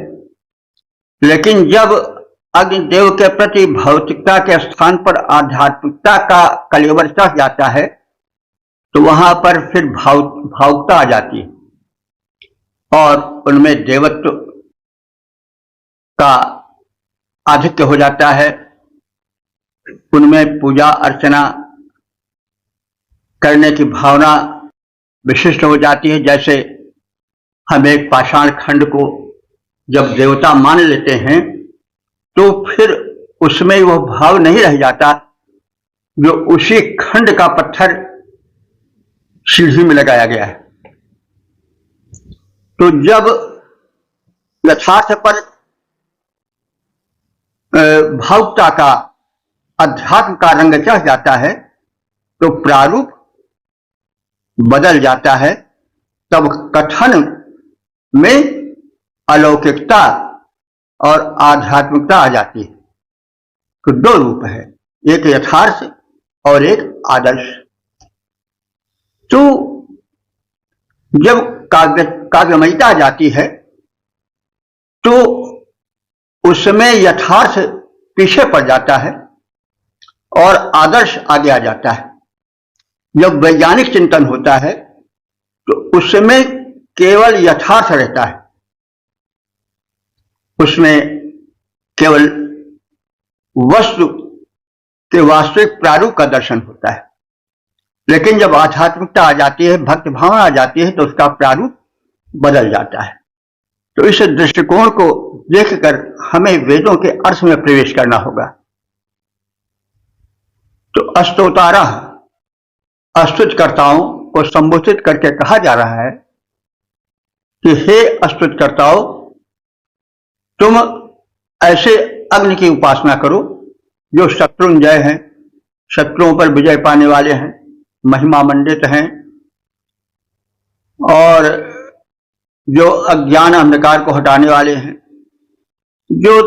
लेकिन जब अग्निदेव के प्रति भौतिकता के स्थान पर आध्यात्मिकता का कलेवर चढ़ जाता है, तो वहां पर फिर भावुकता आ जाती है और उनमें देवत्व का आधिक्य हो जाता है। उनमें पूजा अर्चना करने की भावना विशिष्ट हो जाती है। जैसे हम एक पाषाण खंड को जब देवता मान लेते हैं तो फिर उसमें वह भाव नहीं रह जाता जो उसी खंड का पत्थर सीढ़ी में लगाया गया है। तो जब यथार्थ पर भावुकता का, अध्यात्म का रंग चढ़ जाता है तो प्रारूप बदल जाता है। तब कथन में अलौकिकता और आध्यात्मिकता आ जाती है। तो दो रूप है, एक यथार्थ और एक आदर्श। तो जब काव्यमयता आ जाती है तो उसमें यथार्थ पीछे पड़ जाता है और आदर्श आगे आ जाता है। जब वैज्ञानिक चिंतन होता है तो उसमें केवल यथार्थ रहता है, उसमें केवल वस्तु के वास्तविक प्रारूप का दर्शन होता है। लेकिन जब आध्यात्मिकता आ जाती है, भक्ति भावना आ जाती है तो उसका प्रारूप बदल जाता है। तो इस दृष्टिकोण को देखकर हमें वेदों के अर्थ में प्रवेश करना होगा। तो अस्तोतारा, अस्तुतकर्ताओं को संबोधित करके कहा जा रहा है कि हे अस्तुतकर्ताओं, तुम ऐसे अग्नि की उपासना करो जो शत्रुंजय हैं, शत्रुओं पर विजय पाने वाले हैं, महिमा मंडित हैं और जो अज्ञान अंधकार को हटाने वाले हैं, जो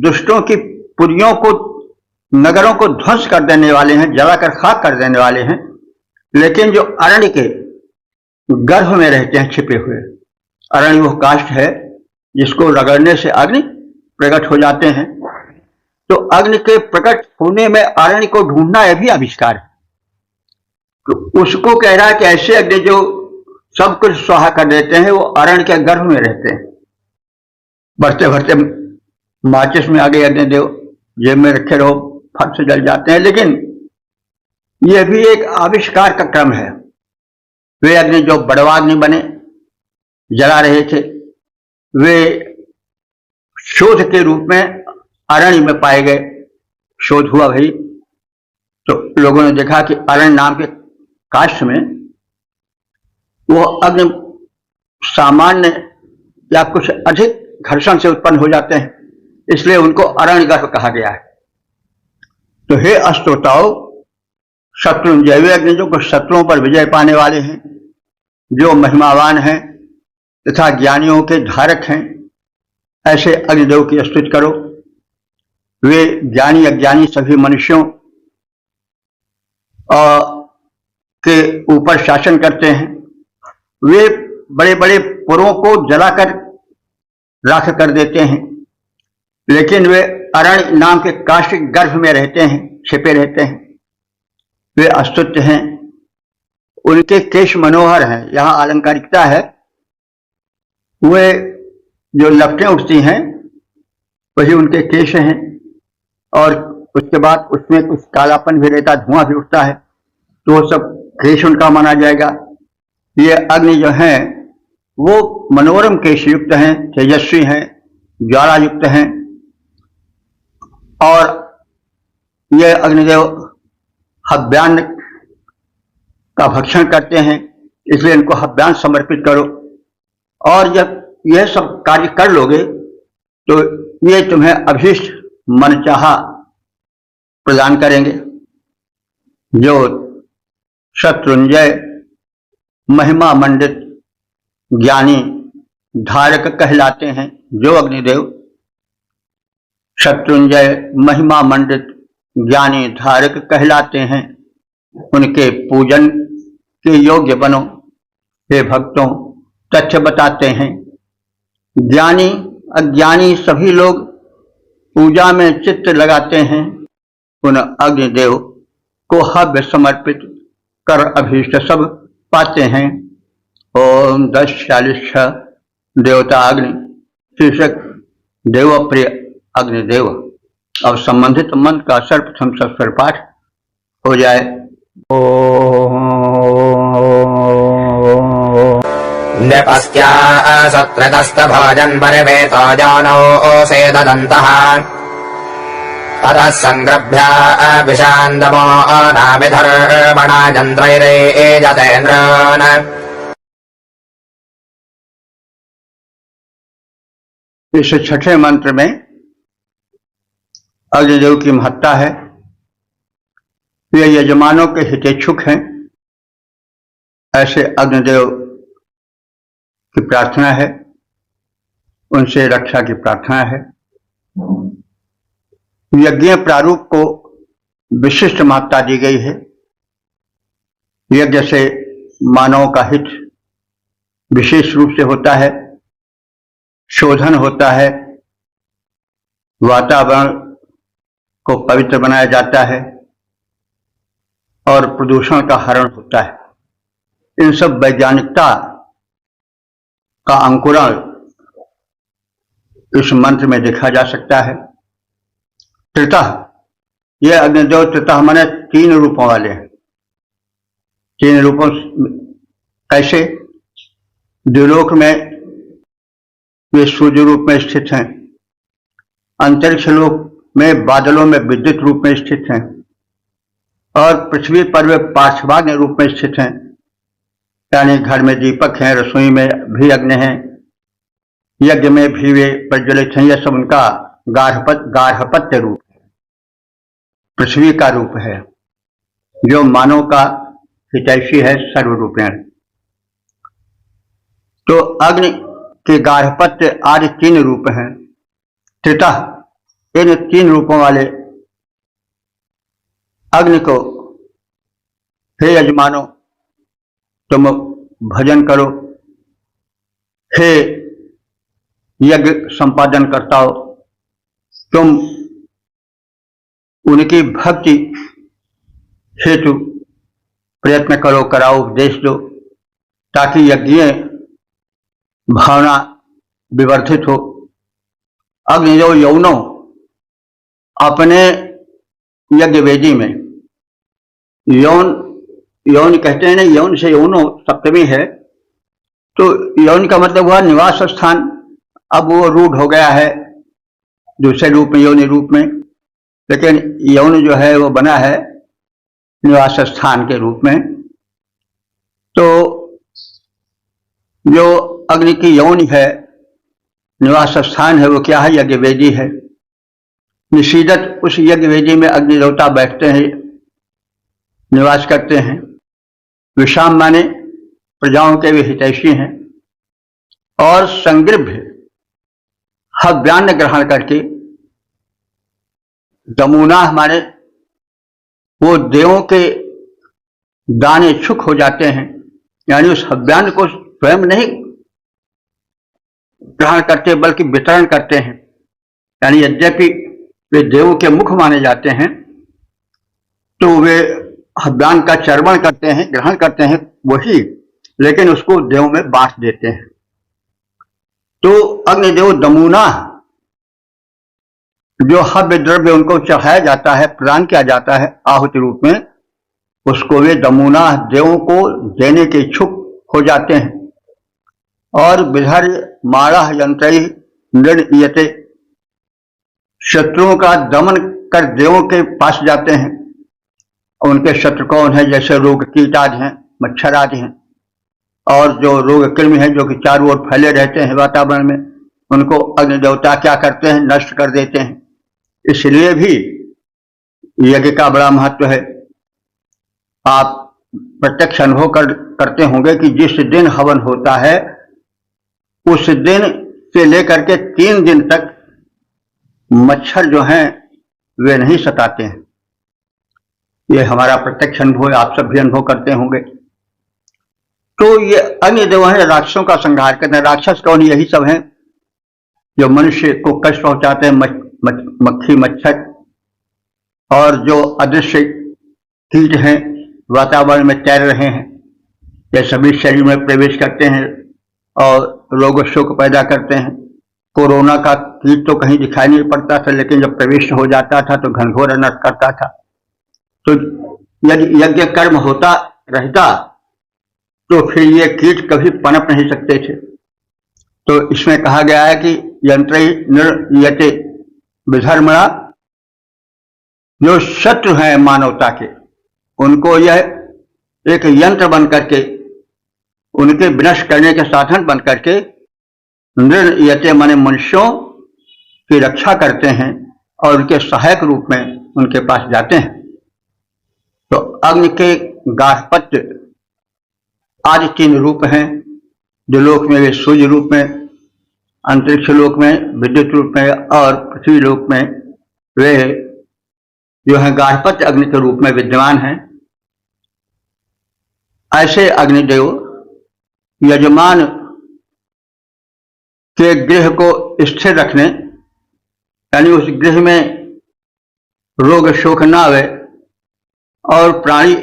दुष्टों की पुरियों को, नगरों को ध्वंस कर देने वाले हैं, जलाकर खाक कर देने वाले हैं, लेकिन जो अरण्य के गर्भ में रहते हैं छिपे हुए। अरण्य वो काष्ठ है जिसको रगड़ने से अग्नि प्रकट हो जाते हैं। तो अग्नि के प्रकट होने में अरण्य को ढूंढना यह भी आविष्कार है। तो उसको कह रहा है कि ऐसे अग्नि जो सब कुछ स्वाहा कर देते हैं वो अरण्य के गर्भ में रहते हैं। बढ़ते बढ़ते माचिस में आगे अग्निदेव जेब में रखे रहो, फट से जल जाते हैं। लेकिन यह भी एक आविष्कार का क्रम है। वे अग्नि जो बड़वाग्नि बने जला रहे थे, वे शोध के रूप में अरण्य में पाए गए। शोध हुआ भाई तो लोगों ने देखा कि अरण्य नाम के काष्ठ में वो अग्नि सामान्य या कुछ अधिक घर्षण से उत्पन्न हो जाते हैं, इसलिए उनको अरण्य गर्भ कहा गया है। तो हे अस्तोताओ, शत्रुंजय, वे अग्नि जो शत्रुओं पर विजय पाने वाले हैं, जो महिमावान हैं तथा ज्ञानियों के धारक हैं, ऐसे अग्निदेव की स्तुति करो। वे ज्ञानी अज्ञानी सभी मनुष्यों के ऊपर शासन करते हैं। वे बड़े बड़े पुरों को जलाकर राख कर देते हैं, लेकिन वे अरण्य नाम के काष्ठ गर्भ में रहते हैं, छिपे रहते हैं। वे अस्तुत्य हैं, उनके केश मनोहर हैं। यहाँ अलंकारिकता है। वे जो लपटें उठती हैं वही उनके केश हैं और उसके बाद उसमें कुछ कालापन भी रहता, धुआं भी उठता है, तो वो सब केश उनका माना जाएगा। ये अग्नि जो हैं वो मनोरम केश युक्त हैं, तेजस्वी हैं, ज्वाला युक्त हैं और ये अग्निदेव हव्यान्न का भक्षण करते हैं, इसलिए इनको हव्यान्न समर्पित करो। और जब यह सब कार्य कर लोगे तो ये तुम्हें अभीष्ट मनचाहा प्रदान करेंगे। जो शत्रुंजय, महिमा मंडित, ज्ञानी, धारक कहलाते हैं, जो अग्निदेव शत्रुंजय, महिमा मंडित, ज्ञानी, धारक कहलाते हैं, उनके पूजन के योग्य बनो। हे भक्तों, तथ्य बताते हैं। ज्ञानी अज्ञानी सभी लोग पूजा में चित्त लगाते हैं, उन अग्निदेव को हव्य समर्पित कर अभीष्ट सब पाते हैं। ओम 10:46 देवता अग्नि, शीर्षक देव प्रिय अग्निदेव। अब संबंधित मंत्र का सर्वप्रथम सस्वर पाठ हो जाए। नृपस्त्या सत्रतस्तभोजन् परिवेतो जानो सेददन्तः ततः संग्रभ्य विषान्दमो नाभिधर्मणा यन्त्रैरेजतेन्द्रान्। इस छठे मंत्र में अग्निदेव की महत्ता है। वे यजमानों के हितेच्छुक हैं, ऐसे अग्निदेव की प्रार्थना है, उनसे रक्षा की प्रार्थना है। यज्ञ प्रारूप को विशिष्ट महत्ता दी गई है। यज्ञ से मानव का हित विशेष रूप से होता है, शोधन होता है, वातावरण को पवित्र बनाया जाता है और प्रदूषण का हरण होता है। इन सब वैज्ञानिकता का अंकुरण इस मंत्र में देखा जा सकता है। त्रितः, यह अग्निदेव त्रितः माने 3 रूपों वाले हैं। 3 रूपों कैसे? द्युलोक में वे सूर्य रूप में स्थित हैं, अंतरिक्ष लोक में बादलों में विद्युत रूप में स्थित हैं, और पृथ्वी पर वे पार्श्वाग्नि रूप में स्थित हैं, यानी घर में दीपक हैं, रसोई में भी अग्नि हैं, यज्ञ में भी वे प्रज्वलित हैं। यह सब उनका गार्हपत्य रूप है, पृथ्वी का रूप है, जो मानव का हितैषी है सर्वरूपेण। तो अग्नि के गार्हपत्य आदि 3 रूप हैं। त्रितः, इन 3 रूपों वाले अग्नि को, हे यजमानो तुम भजन करो, हे यज्ञ संपादन करताओ तुम उनकी भक्ति हेतु प्रयत्न करो, कराओ, उपदेश दो, ताकि यज्ञीय भावना विवर्धित हो। अग्निदेव यौनो अपने यज्ञ वेदी में, यौन कहते हैं ना, यौन से यौनो सप्तमी है, तो यौन का मतलब हुआ निवास स्थान। अब वो रूढ़ हो गया है दूसरे रूप में, यौनि रूप में, लेकिन यौन जो है वो बना है निवास स्थान के रूप में। तो जो अग्नि की यौन है, निवास स्थान है, वो क्या है? यज्ञ वेदी है। निषीदत, उस यज्ञ वेदी में अग्नि देवता बैठते हैं, निवास करते हैं। विषाम माने प्रजाओं के वे हितैषी हैं, और संगृभ्य हव्यान्न ग्रहण करके, दमुना माने वो देवों के दान इच्छुक हो जाते हैं, यानी उस हव्यान्न को स्वयं नहीं ग्रहण करते बल्कि वितरण करते हैं। यानी यद्यपि वे देवों के मुख माने जाते हैं, तो वे हव्यान्न का चर्वण करते हैं, ग्रहण करते हैं वही, लेकिन उसको देवों में बांट देते हैं। तो अग्निदेव दमुना, जो हव्य द्रव्य उनको चढ़ाया जाता है, प्रदान किया जाता है आहुति रूप में, उसको वे दमुना देवों को देने के इच्छुक हो जाते हैं। और विधर्य मारह यंत्रैः निर्णीयते, शत्रुओं का दमन कर देवों के पास जाते हैं। उनके शत्रु कौन है? जैसे रोग कीट आदि हैं, मच्छर आदि हैं, और जो रोग कृमि हैं जो कि चारों ओर फैले रहते हैं वातावरण में, उनको अग्नि देवता क्या करते हैं? नष्ट कर देते हैं। इसलिए भी यज्ञ का बड़ा महत्व है। आप प्रत्यक्ष अनुभव करते होंगे कि जिस दिन हवन होता है उस दिन से लेकर के 3 दिन तक मच्छर जो हैं वे नहीं सताते हैं। ये हमारा प्रत्यक्ष अनुभव है, आप सब भी अनुभव करते होंगे। तो ये अन्य देव हैं, राक्षसों का संहार करते हैं। राक्षस कौन? यही सब हैं जो मनुष्य को कष्ट पहुंचाते हैं, मक्खी, मच्छर, और जो अदृश्य कीट हैं वातावरण में तैर रहे हैं, ये सभी शरीर में प्रवेश करते हैं और रोग शोक पैदा करते हैं। कोरोना का कीट तो कहीं दिखाई नहीं पड़ता था, लेकिन जब प्रविष्ट हो जाता था तो घनघोर अनर्थ करता था। तो यदि यज्ञ कर्म होता रहता तो फिर ये कीट कभी पनप नहीं सकते थे। तो इसमें कहा गया है कि यंत्र निर्यते विधर्मणा, जो शत्रु हैं मानवता के, उनको यह एक यंत्र बन करके, उनके विनाश करने के साधन बन करके निर्यते माने मनुष्यों की रक्षा करते हैं और उनके सहायक रूप में उनके पास जाते हैं। तो अग्नि के गार्हपत्य आदि 3 रूप हैं। जो लोक में वे सूर्य रूप में, अंतरिक्ष लोक में विद्युत रूप में और पृथ्वी लोक में वे जो है गार्हपत्य अग्नि के रूप में विद्यमान हैं। ऐसे अग्निदेव यजमान के गृह को स्थिर रखने, यानी उस गृह में रोग शोक न आवे और प्राणी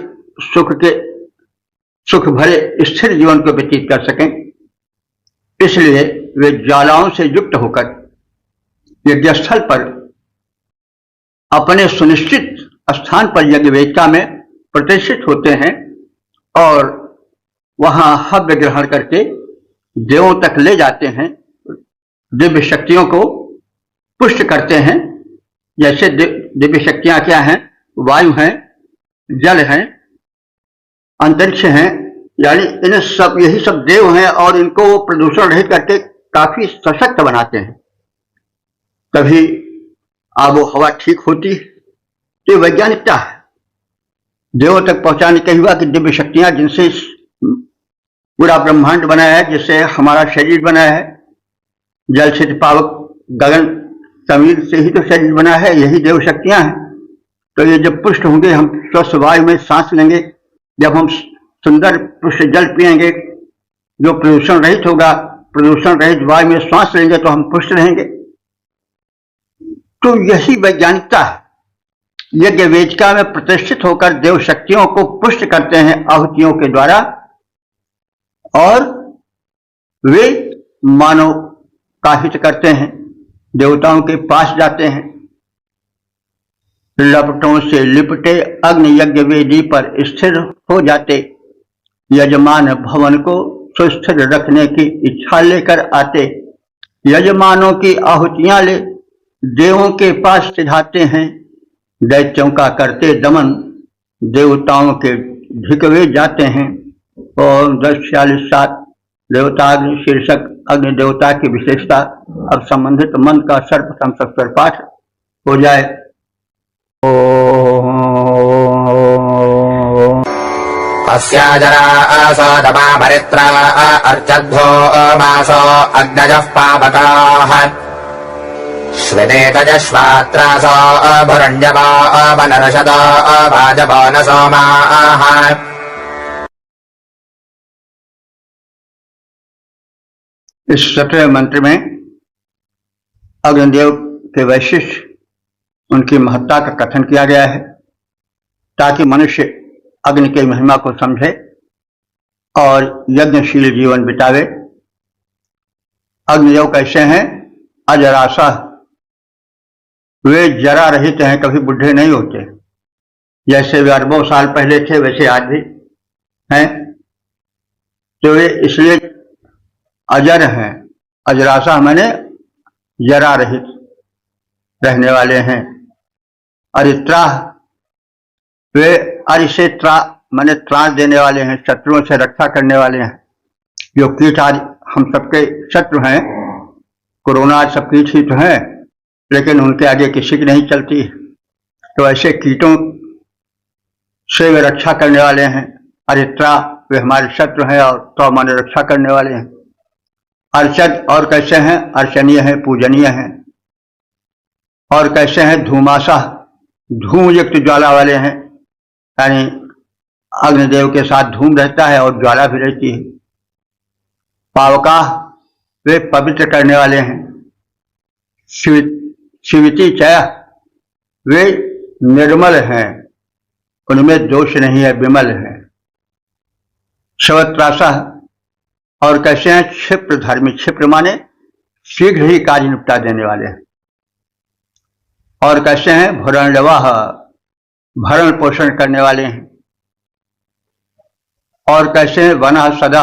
सुख भरे स्थिर जीवन को व्यतीत कर सकें, इसलिए वे ज्वालाओं से युक्त होकर यज्ञस्थल पर अपने सुनिश्चित स्थान पर यज्ञ वेदिका में प्रतिष्ठित होते हैं और वहां हव्य ग्रहण करके देवों तक ले जाते हैं, दिव्य शक्तियों को पुष्ट करते हैं। जैसे दिव्य शक्तियां क्या हैं? वायु हैं, जल हैं, अंतरिक्ष हैं, यानी इन सब, यही सब देव हैं और इनको वो प्रदूषण रहित करके काफी सशक्त बनाते हैं। तभी आबो हवा ठीक होती है। ये वैज्ञानिकता है। देवों तक पहुंचाने के हुआ कि दिव्य शक्तियां जिनसे पूरा ब्रह्मांड बना है, जिससे हमारा शरीर बना है, जल से पावक गगन समीर से ही तो शरीर बना है, यही देव शक्तियां हैं। तो ये जब पुष्ट होंगे, हम स्वस्थ वायु में सांस लेंगे, जब हम सुंदर पुष्ट जल पिएंगे जो प्रदूषण रहित होगा, प्रदूषण रहित वायु में सांस लेंगे तो हम पुष्ट रहेंगे। तो यही वैज्ञानिकता है। यज्ञ वेदिका में प्रतिष्ठित होकर देव शक्तियों को पुष्ट करते हैं आहुतियों के द्वारा और वे मानव का हित करते हैं, देवताओं के पास जाते हैं। लपटों से लिपटे अग्नि यज्ञ वेदी पर स्थिर हो जाते, यजमान भवन को सुस्थिर रखने की इच्छा लेकर आते, यजमानों की आहुतियां ले देवों के पास सिधाते हैं, दैत्यों का करते दमन देवताओं के धिकवे जाते हैं। और 10:47 देवताग्नि शीर्षक अग्नि देवता की विशेषता। अब संबंधित मंत्र का सर्वप्रथम सत्वर पाठ हो जाए। अस्याजरासोदमा भरित्रा अर्चध्वो मासो अग्नजः पावकाः श्वेतेतजश्वात्रासो भुरण्यवो वनरषदो वाजवो न सोमाः। इस 17वें मंत्र में अग्निदेव के वैशिष्ट, उनकी महत्ता का कथन किया गया है ताकि मनुष्य अग्नि की महिमा को समझे और यज्ञशील जीवन बितावे। अग्निदेव कैसे हैं? अजरासा, वे जरा रहित हैं, कभी बुढ़े नहीं होते। जैसे वे अरबों साल पहले थे वैसे आज भी हैं। तो वे इसलिए अजर हैं। अजरासा माने जरा रहित रहने वाले हैं। अरित्राह, वे अरि से त्रा माने त्रास देने वाले हैं, शत्रुओं से रक्षा करने वाले हैं। जो कीट आज हम सबके शत्रु हैं, कोरोना आज सब कीट ही तो हैं, लेकिन उनके आगे किसी की नहीं चलती। तो ऐसे कीटों से वे रक्षा करने वाले हैं। अरित्रा, वे हमारे शत्रु हैं और तो माने रक्षा करने वाले हैं। अर्चद, और कैसे हैं? अर्चनीय हैं, पूजनीय हैं। और कैसे हैं? धूमासा, धूम युक्त ज्वाला वाले हैं, यानी अग्निदेव के साथ धूम रहता है और ज्वाला भी रहती है। पावका, वे पवित्र करने वाले हैं। शिविति चय, वे निर्मल हैं, उनमें दोष नहीं है, विमल है। शवत्रासा, और कैसे हैं? क्षिप्र धर्मी, क्षिप्र माने शीघ्र ही कार्य निपटा देने वाले हैं। और कैसे हैं? भुरण्डवाह, भरण पोषण करने वाले हैं। और कैसे हैं? वनः सदा,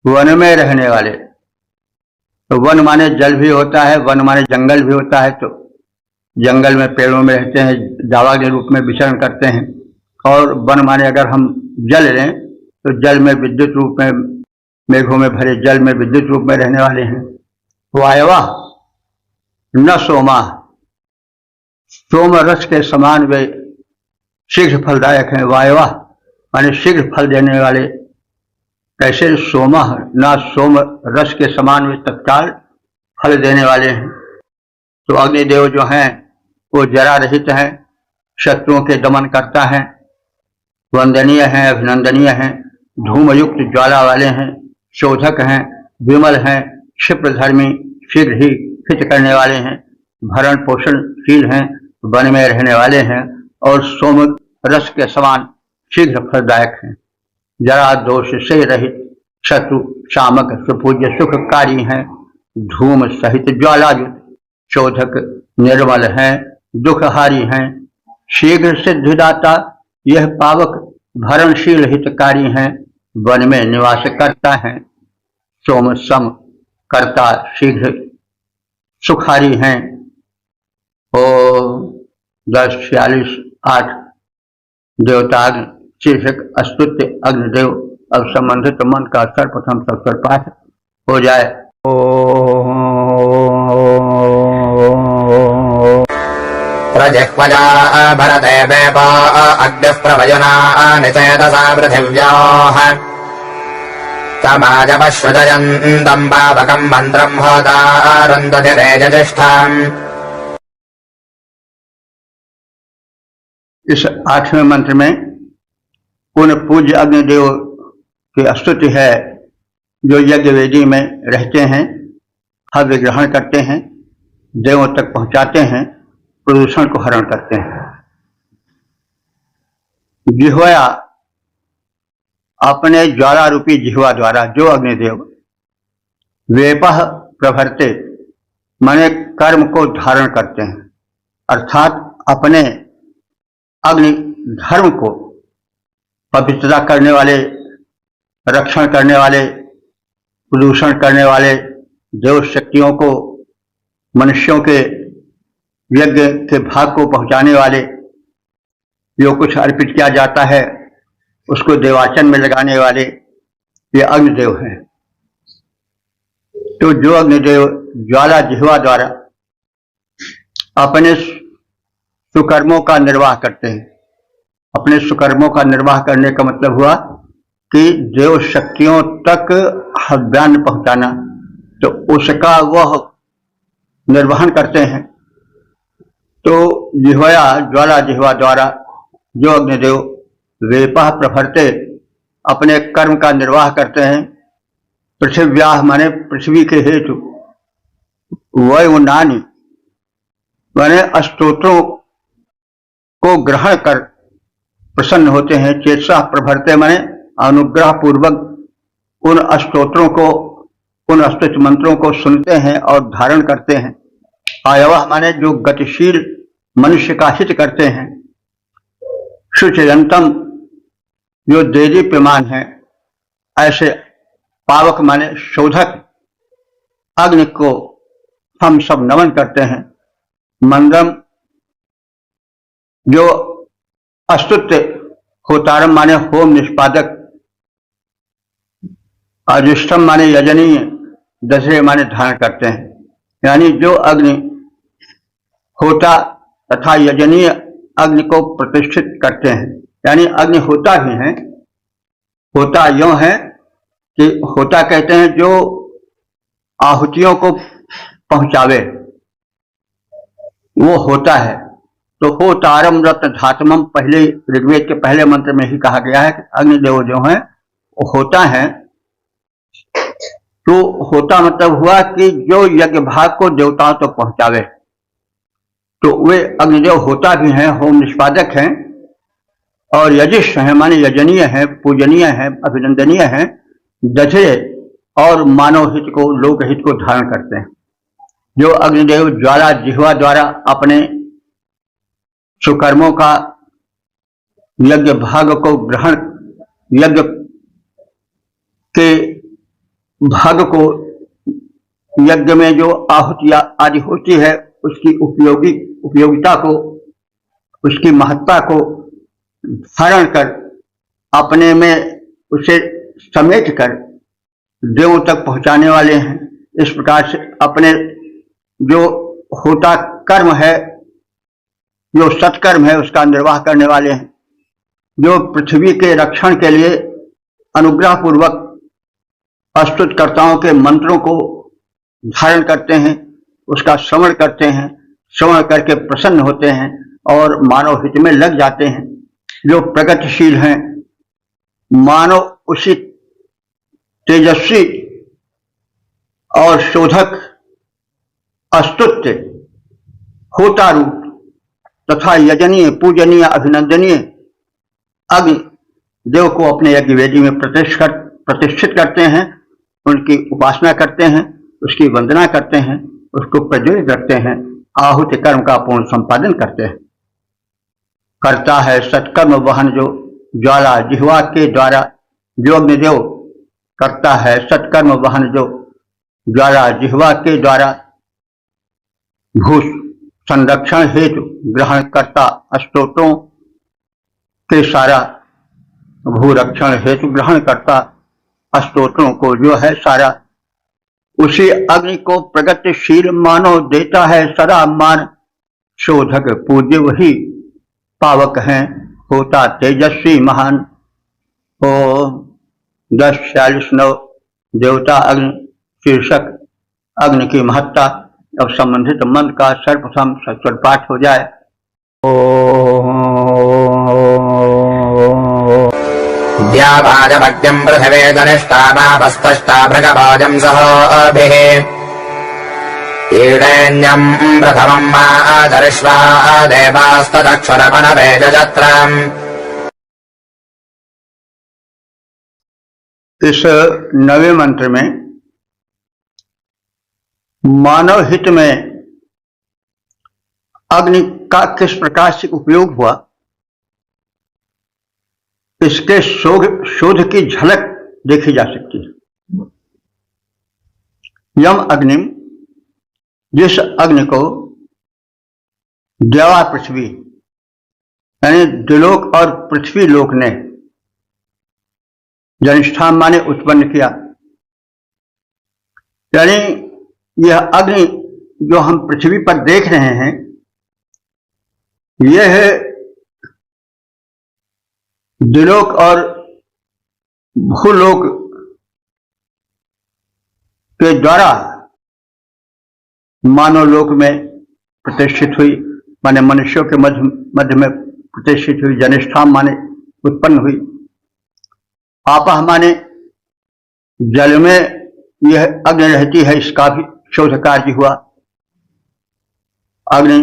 वन में रहने वाले। तो वन माने जल भी होता है, वन माने जंगल भी होता है। तो जंगल में पेड़ों में रहते हैं, जावा के रूप में विचरण करते हैं। और वन माने अगर हम जल लें तो जल में विद्युत रूप में, मेघों में भरे जल में विद्युत रूप में रहने वाले हैं। वायवा न सोमा, सोम रस के समान वे शीघ्र फलदायक हैं। वायवा माने शीघ्र फल देने वाले। कैसे? सोमा न सोम रस के समान वे तत्काल फल देने वाले हैं। तो अग्निदेव जो हैं वो जरा रहित हैं, शत्रुओं के दमन करता है, वंदनीय हैं, अभिनंदनीय हैं, धूमयुक्त ज्वाला वाले हैं, शोधक हैं, विमल हैं, क्षिप्रधर्मी, शीघ्र ही हित करने वाले हैं, भरण पोषणशील हैं, वन में रहने वाले हैं और सोम रस के समान शीघ्र फलदायक हैं। जरा दोष से रहित, शत्रु शामक, सुपूज्य, सुखकारी हैं, धूम सहित ज्वालायुक्त, शोधक, निर्मल हैं, दुखहारी हैं, शीघ्र सिद्धिदाता, यह पावक, भरणशील, हितकारी हैं, वन में निवास करता है, सोम सम करता, शीघ्र सुखारी हैं। ओ 10:46:8 देवताग्नि शीर्षक अस्तुत्य अग्निदेव। अब संबंधित मन का सर्वप्रथम सत्तर पाठ हो जाए। प्रजह्वजा भरते वेपा अग्निः प्रभजना निचेतसा पृथिव्याः समाजपश्वजयन्तम् पावकम् मन्त्रम् होतारन्दधिरेजज्येष्ठाम्। इस 8वें मंत्र में उन पूज्य अग्निदेव की स्तुति है जो यज्ञ वेदी में रहते हैं, हव्य ग्रहण करते हैं, देवों तक पहुंचाते हैं, प्रदूषण को हरण करते हैं। जिह्वा, अपने ज्वाला रूपी जिह्वा द्वारा जो अग्निदेव वेपः प्रभरते माने कर्म को धारण करते हैं, अर्थात अपने अग्नि धर्म को पवित्रता करने वाले, रक्षण करने वाले, प्रदूषण करने वाले, देव शक्तियों को मनुष्यों के यज्ञ के भाग को पहुंचाने वाले, जो कुछ अर्पित किया जाता है उसको देवाचन में लगाने वाले, ये अग्निदेव हैं। तो जो अग्निदेव ज्वाला जिह्वा द्वारा अपने सुकर्मों का निर्वाह करते हैं, अपने सुकर्मों का निर्वाह करने का मतलब हुआ कि देव शक्तियों तक हव्यान्न पहुंचाना, तो उसका वह निर्वहन करते हैं। तो जिह्वा, ज्वाला जिह्वा द्वारा जो अग्निदेव वेपः प्रभरते अपने कर्म का निर्वाह करते हैं, पृथिव्याः माने पृथ्वी के हेतु, वयुनानि माने स्तोत्रों को ग्रहण कर प्रसन्न होते हैं, चेतसा प्रभरते माने अनुग्रह पूर्वक उन स्तोत्रों को, उन स्तुति मंत्रों को सुनते हैं और धारण करते हैं। आयवः माने जो गतिशील मनुष्य का हित करते हैं, शुचियंतम जो देदीप्यमान है, ऐसे पावक माने शोधक अग्नि को हम सब नमन करते हैं। मंद्रम जो अस्तुत्य, होतारम माने होम निष्पादक, अजुष्टम माने यजनीय, दशरे माने धारण करते हैं। यानी जो अग्नि होता तथा यजनीय अग्नि को प्रतिष्ठित करते हैं, यानी अग्नि होता भी है। होता यों है कि होता कहते हैं जो आहुतियों को पहुंचावे, वो होता है। तो होतारम रत्न धातमम, पहले ऋग्वेद के पहले मंत्र में ही कहा गया है कि अग्निदेव जो है वो होता है। तो होता मतलब हुआ कि जो यज्ञ भाग को देवताओं तक पहुंचावे, तो वे अग्निदेव होता भी हैं, होम निष्पादक हैं और यजिष्ठ हैं माने यजनीय हैं, पूजनीय हैं, अभिनंदनीय हैं, दधे और मानव हित को, लोकहित को धारण करते हैं। जो अग्निदेव ज्वाला जिह्वा द्वारा अपने सुकर्मों का यज्ञ भाग को ग्रहण, यज्ञ के भाग को, यज्ञ में जो आहुति आदि होती है उसकी उपयोगिता को, उसकी महत्ता को धारण कर अपने में उसे समेट कर देवों तक पहुंचाने वाले हैं। इस प्रकार से अपने जो होता कर्म है, जो सत्कर्म है, उसका निर्वाह करने वाले हैं। जो पृथ्वी के रक्षण के लिए अनुग्रह पूर्वक अस्तुतकर्ताओं के मंत्रों को धारण करते हैं, उसका श्रवण करते हैं, श्रवण करके प्रसन्न होते हैं और मानव हित में लग जाते हैं। जो प्रगतिशील हैं, मानव उसी तेजस्वी और शोधक, अस्तुत्य, होता रूप तथा यजनीय, पूजनीय, अभिनंदनीय अग्नि देव को अपने यज्ञ वेदी में प्रतिष्ठित करते हैं, उनकी उपासना करते हैं, उसकी वंदना करते हैं, उसको प्रज्वलित रखते हैं, आहुति कर्म का पूर्ण संपादन करते हैं। करता है सत्कर्म वहन जो ज्वाला जिह्वा के द्वारा, जो अग्निदेव करता है सत्कर्म वहन जो ज्वाला जिह्वा के द्वारा भू संरक्षण हेतु ग्रहण करता स्तोत्रों के सारा, भूरक्षण हेतु ग्रहण करता स्तोत्रों को जो है सारा, उसी अग्नि को प्रगतिशील मानव देता है सदा मान। शोधक पूज्य वही पावक हैं, होता तेजस्वी महान। ओ 10:46 देवता अग्नि शीर्षक अग्नि की महत्ता। अब संबंधित मंत्र का सर्वप्रथम सत्वर पाठ हो जाए। द्यावाजमग्निम् पृथिवे धनिष्ठानापस्तष्टा भृगभाजम् सहोभिः ईडेन्यम् प्रथमम् मादरिष्वा देवास्तदक्षरमणवे जजत्रम्। इस नवे मंत्र में मानव हित में अग्नि का किस प्रकार से उपयोग हुआ, इसके शोध की झलक देखी जा सकती है। यम अग्निम, जिस अग्नि को द्यावा पृथ्वी यानी द्विलोक और पृथ्वी लोक ने जनिष्ठा माने उत्पन्न किया, यानी यह अग्नि जो हम पृथ्वी पर देख रहे हैं, यह द्विलोक और भूलोक के द्वारा मानव लोक में प्रतिष्ठित हुई, माने मनुष्यों के मध्य में प्रतिष्ठित हुई। जनिष्ठा माने उत्पन्न हुई। आपह माने जल में यह अग्नि रहती है, इसका भी शोध कार्य हुआ। अग्नि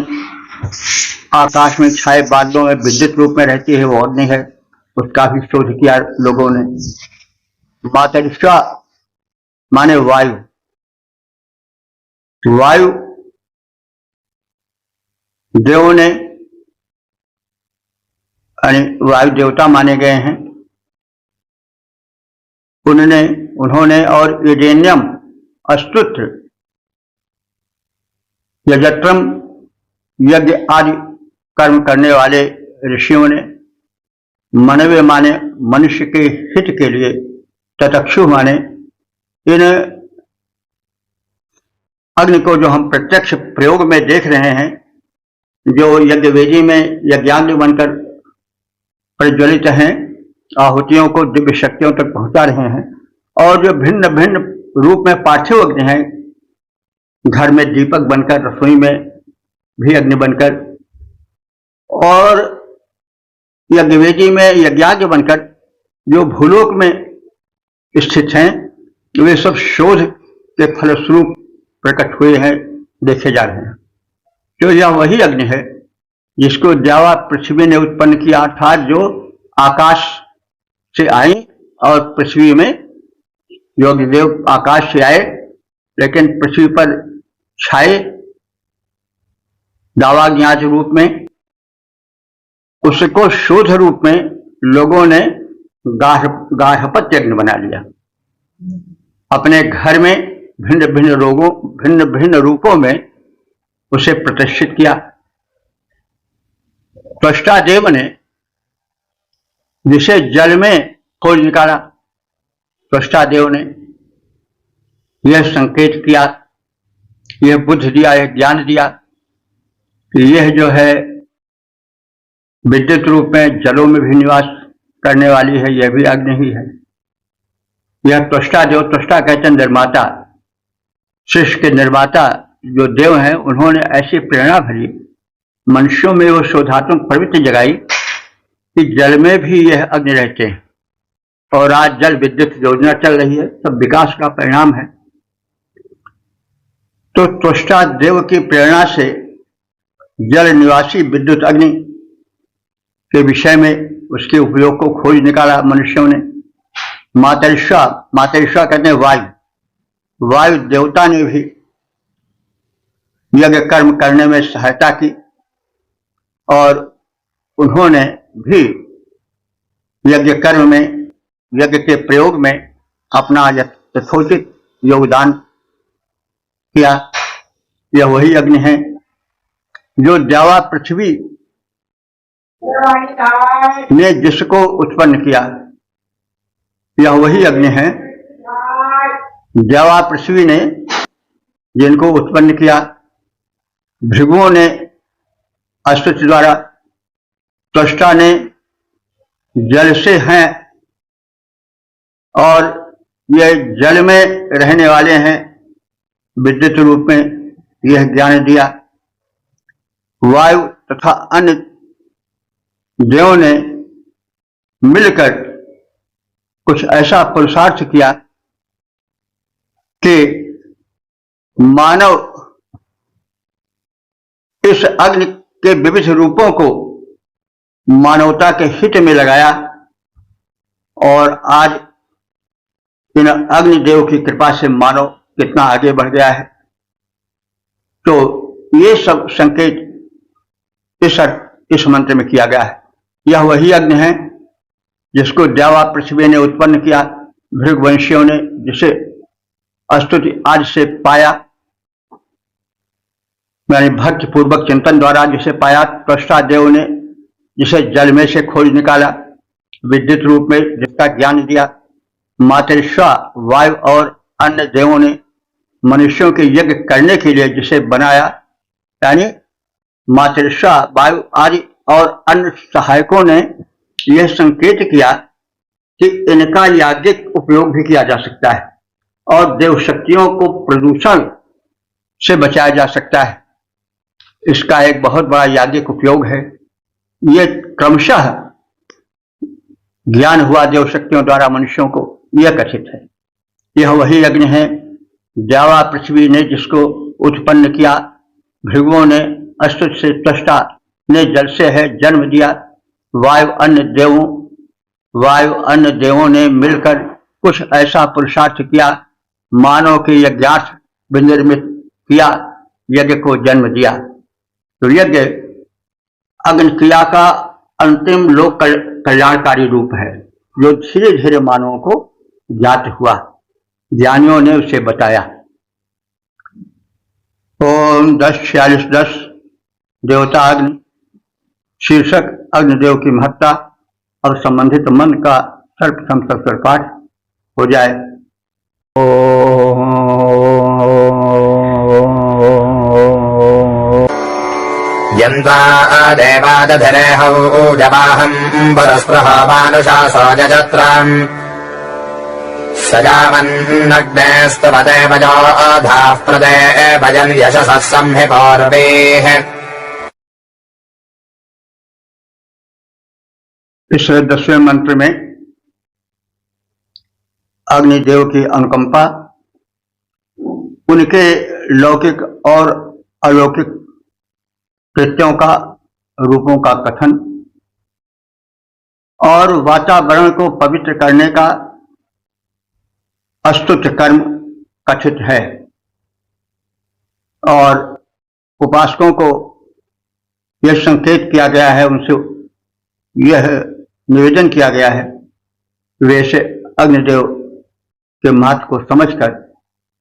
आकाश में छाए बादलों में विद्युत रूप में रहती है, वो अग्नि है, उसका भी शोध किया लोगों ने। मातरिश्वा माने वायु, वायु देवों ने वायु देवता माने गए हैं, उन्होंने और ईडेन्यम अस्तुत्र यजत्रम यज्ञ आदि कर्म करने वाले ऋषियों ने, मनवे माने मनुष्य के हित के लिए, ततक्षु माने इन अग्नि को जो हम प्रत्यक्ष प्रयोग में देख रहे हैं, जो यज्ञ वेदी में यज्ञाग्नि बनकर प्रज्वलित हैं, आहुतियों को दिव्य शक्तियों तक पहुंचा रहे हैं, और जो भिन्न भिन्न रूप में पार्थिव अग्नि हैं, घर में दीपक बनकर, रसोई में भी अग्नि बनकर, और यज्ञवेदी में यज्ञाग्नि बनकर जो भूलोक में स्थित हैं, वे सब शोध के फलस्वरूप प्रकट हुए हैं, देखे जा रहे हैं। तो यह वही अग्नि है जिसको द्यावा पृथ्वी ने उत्पन्न किया, अर्थात जो आकाश से आई और पृथ्वी में योगदेव आकाश से आए, लेकिन पृथ्वी पर छाए दावा ज्ञात रूप में। उसको शोध रूप में लोगों ने गार्हपत्य यज्ञ बना लिया। अपने घर में भिन्न भिन्न रूपों में उसे प्रतिष्ठित किया। त्वष्टा देव ने जिसे जल में खोज निकाला, त्वष्टा देव ने यह संकेत किया, यह बुद्धि दिया, यह ज्ञान दिया कि यह जो है विद्युत रूप में जलों में भी निवास करने वाली है, यह भी अग्नि ही है। यह त्वष्टा देव, त्वष्टा कहते हैं निर्माता, सृष्टि के निर्माता जो देव हैं, उन्होंने ऐसी प्रेरणा भरी मनुष्यों में वो शोधात्मक प्रवृत्ति जगाई कि जल में भी यह अग्नि रहते हैं। और आज जल विद्युत योजना चल रही है, सब विकास का परिणाम है। तो त्वष्टा देव की प्रेरणा से जल निवासी विद्युत अग्नि के विषय में उसके उपयोग को खोज निकाला मनुष्यों ने। मातरिश्वा कहते हैं वायु देवता ने भी यज्ञ कर्म करने में सहायता की और उन्होंने भी यज्ञ कर्म में, यज्ञ के प्रयोग में अपना यथोचित योगदान किया। यह वही अग्नि है जो द्यावा पृथ्वी ने जिसको उत्पन्न किया। यह वही अग्नि है द्यावा पृथ्वी ने जिनको उत्पन्न किया। भृगुओं ने अस्तुति द्वारा, त्वष्टा ने जल से हैं और ये जल में रहने वाले हैं विद्युत रूप में, यह ज्ञान दिया। वायु तथा अन्य देवों ने मिलकर कुछ ऐसा पुरुषार्थ किया कि मानव इस अग्नि के विविध रूपों को मानवता के हित में लगाया और आज इन अग्निदेव की कृपा से मानव कितना आगे बढ़ गया है। तो ये सब संकेत इस मंत्र में किया गया है। यह वही अग्नि है जिसको द्यावा पृथ्वी ने उत्पन्न किया, भृगवंशियों ने जिसे स्तुति आज से पाया, यानी भक्ति पूर्वक चिंतन द्वारा जिसे पाया। त्वष्टा देव ने जिसे जल में से खोज निकाला, विद्युत रूप में जिसका ज्ञान दिया। मातरिश्वा वायु और अन्य देवों ने मनुष्यों के यज्ञ करने के लिए जिसे बनाया, यानी मातरिश्वा वायु आदि और अन्य सहायकों ने यह संकेत किया कि इनका याज्ञिक उपयोग भी किया जा सकता है और देव शक्तियों को प्रदूषण से बचाया जा सकता है। इसका एक बहुत बड़ा याज्ञिक उपयोग है। ये क्रमशः ज्ञान हुआ देव शक्तियों द्वारा मनुष्यों को, यह कथित है। यह वही अग्नि है द्यावा पृथ्वी ने जिसको उत्पन्न किया। भृगुओं ने अस्तुत से, त्वष्टा ने जल से है जन्म दिया। वायु अन्य देवों ने मिलकर कुछ ऐसा पुरुषार्थ किया, मानव के यज्ञार्थ विनिर्मित किया, यज्ञ को जन्म दिया। तो यज्ञ अग्नि क्रिया का अंतिम लोक कल्याणकारी रूप है जो धीरे धीरे मानवों को ज्ञात हुआ, ज्ञानियों ने उसे बताया। ओम 10:46 देवता अग्नि शीर्षक अग्निदेव की महत्ता और संबंधित मन का सर्वप्रथम सत्सर पाठ हो जाए। यन्त्वा देवादधिरेहौ जवाहम् परस्पृहावानुशासो जजत्राम् सजावन्नग्नेस्तवदेव जोधाः प्रदे भजन् यशसः संहिपोर्वेः। इस 10वें मंत्र में अग्निदेव की अनुकंपा, उनके लौकिक और अलौकिक कृत्यों का, रूपों का कथन और वातावरण को पवित्र करने का अस्तुत कर्म कथित है और उपासकों को यह संकेत किया गया है, उनसे यह निवेदन किया गया है वे से अग्निदेव के महत्व को समझकर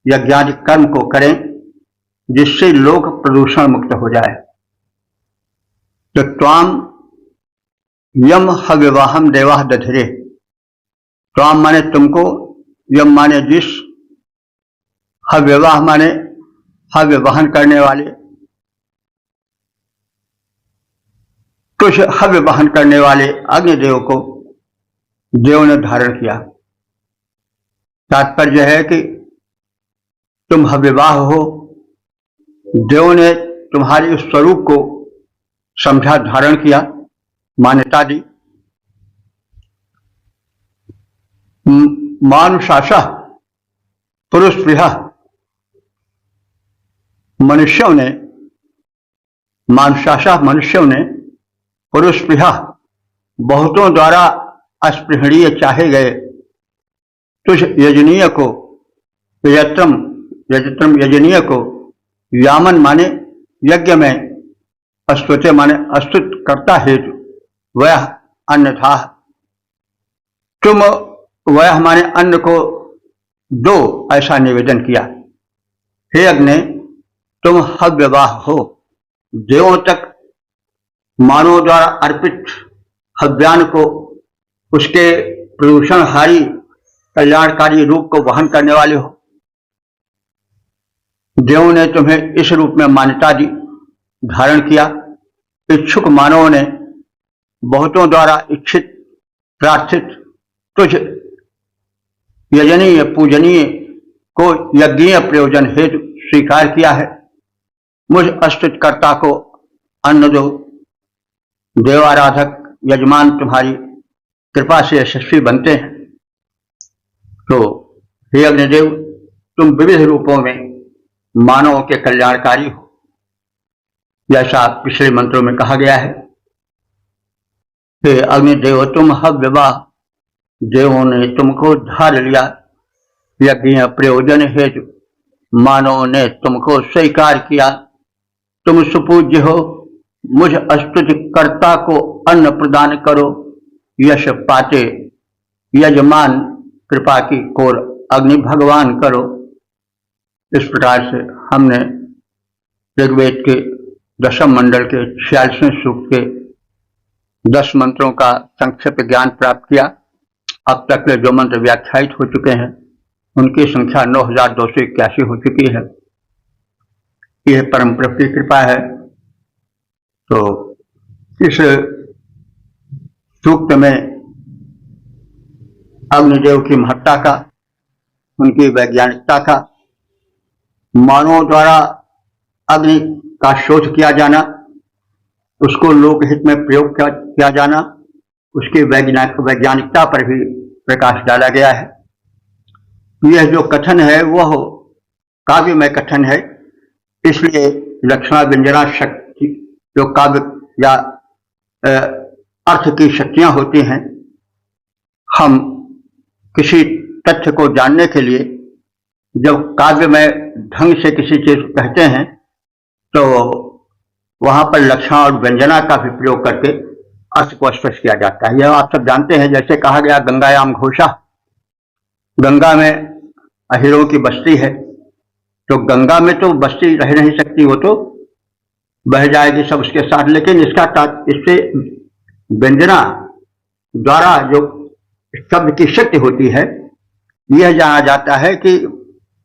यज्ञादि कर्म को करें जिससे लोक प्रदूषण मुक्त हो जाए। तो त्वाम यम हविवाहम देवाह दधिरे, त्वाम माने तुमको, यम माने जिस, हविवाह माने हव्यवहन करने वाले, कुछ हव्यवहन करने वाले अग्निदेव को देव ने धारण किया। तात्पर्य है कि तुम हव्यवाह हो, देव ने तुम्हारे उस स्वरूप को समझा, धारण किया, मान्यता दी। मानुषाशा पुरुष प्रिया, मनुष्यों ने, मानुषाशा मनुष्यों ने, पुरुष प्रिया बहुतों द्वारा अस्पृहणीय चाहे गए तुझ यजनीय को, यजत्रम यजत्रम यजनीय को, यामन माने यज्ञ में, अस्तुते माने अस्तुत करता हेतु, वह अन्यथा, तुम वह माने अन्न को दो ऐसा निवेदन किया। हे अग्नि तुम हव्यवाह हो, देवों तक मानव द्वारा अर्पित हव्यान को, उसके प्रदूषणहारी कल्याणकारी रूप को वहन करने वाले हो। देवों ने तुम्हें इस रूप में मान्यता दी, धारण किया। इच्छुक मानवों ने बहुतों द्वारा इच्छित प्रार्थित तुझ यजनीय पूजनीय को यज्ञीय प्रयोजन हेतु स्वीकार किया है। मुझ अस्तुतकर्ता को अन्न दो। देवाराधक यजमान तुम्हारी कृपा से यशस्वी बनते हैं। तो हे अग्निदेव, तुम विविध रूपों में मानवों के कल्याणकारी हो, जैसा पिछले मंत्रों में कहा गया है। हे अग्निदेव, तुम हव्यवाह, देवों ने तुमको धार लिया, यज्ञ प्रयोजन हेतु मानवों ने तुमको स्वीकार किया। तुम सुपूज्य हो, मुझ अस्तुतिकर्ता को अन्न प्रदान करो, यश पाते यजमान कृपा की कोर अग्नि भगवान करो। इस प्रकार से हमने ऋग्वेद के दशम मंडल के 46वें सूक्त के 10 मंत्रों का संक्षिप्त ज्ञान प्राप्त किया। अब तक के जो मंत्र व्याख्यायित हो चुके हैं उनकी संख्या 9281 हो चुकी है। यह परम प्रभु की कृपा है। तो इस सूक्त में अग्निदेव की महत्ता का, उनकी वैज्ञानिकता का, मानवों द्वारा अग्नि का शोध किया जाना, उसको लोकहित में प्रयोग किया जाना, उसकी वैज्ञानिकता पर भी प्रकाश डाला गया है। यह जो कथन है वह काव्यमय कथन है, इसलिए लक्षणा व्यंजना शक्ति जो काव्य या अर्थ की शक्तियां होती हैं, हम किसी तथ्य को जानने के लिए जब काव्य में ढंग से किसी चीज को कहते हैं तो वहां पर लक्षण और व्यंजना का भी प्रयोग करके अर्थ को स्पष्ट किया जाता है। यह आप सब जानते हैं। जैसे कहा गया गंगायाम घोषा, गंगा में अहिरों की बस्ती है, तो गंगा में तो बस्ती रह नहीं सकती, वो तो बह जाएगी सब उसके साथ। लेकिन इससे व्यंजना द्वारा जो शब्द की शक्ति होती है, यह जाना जाता है कि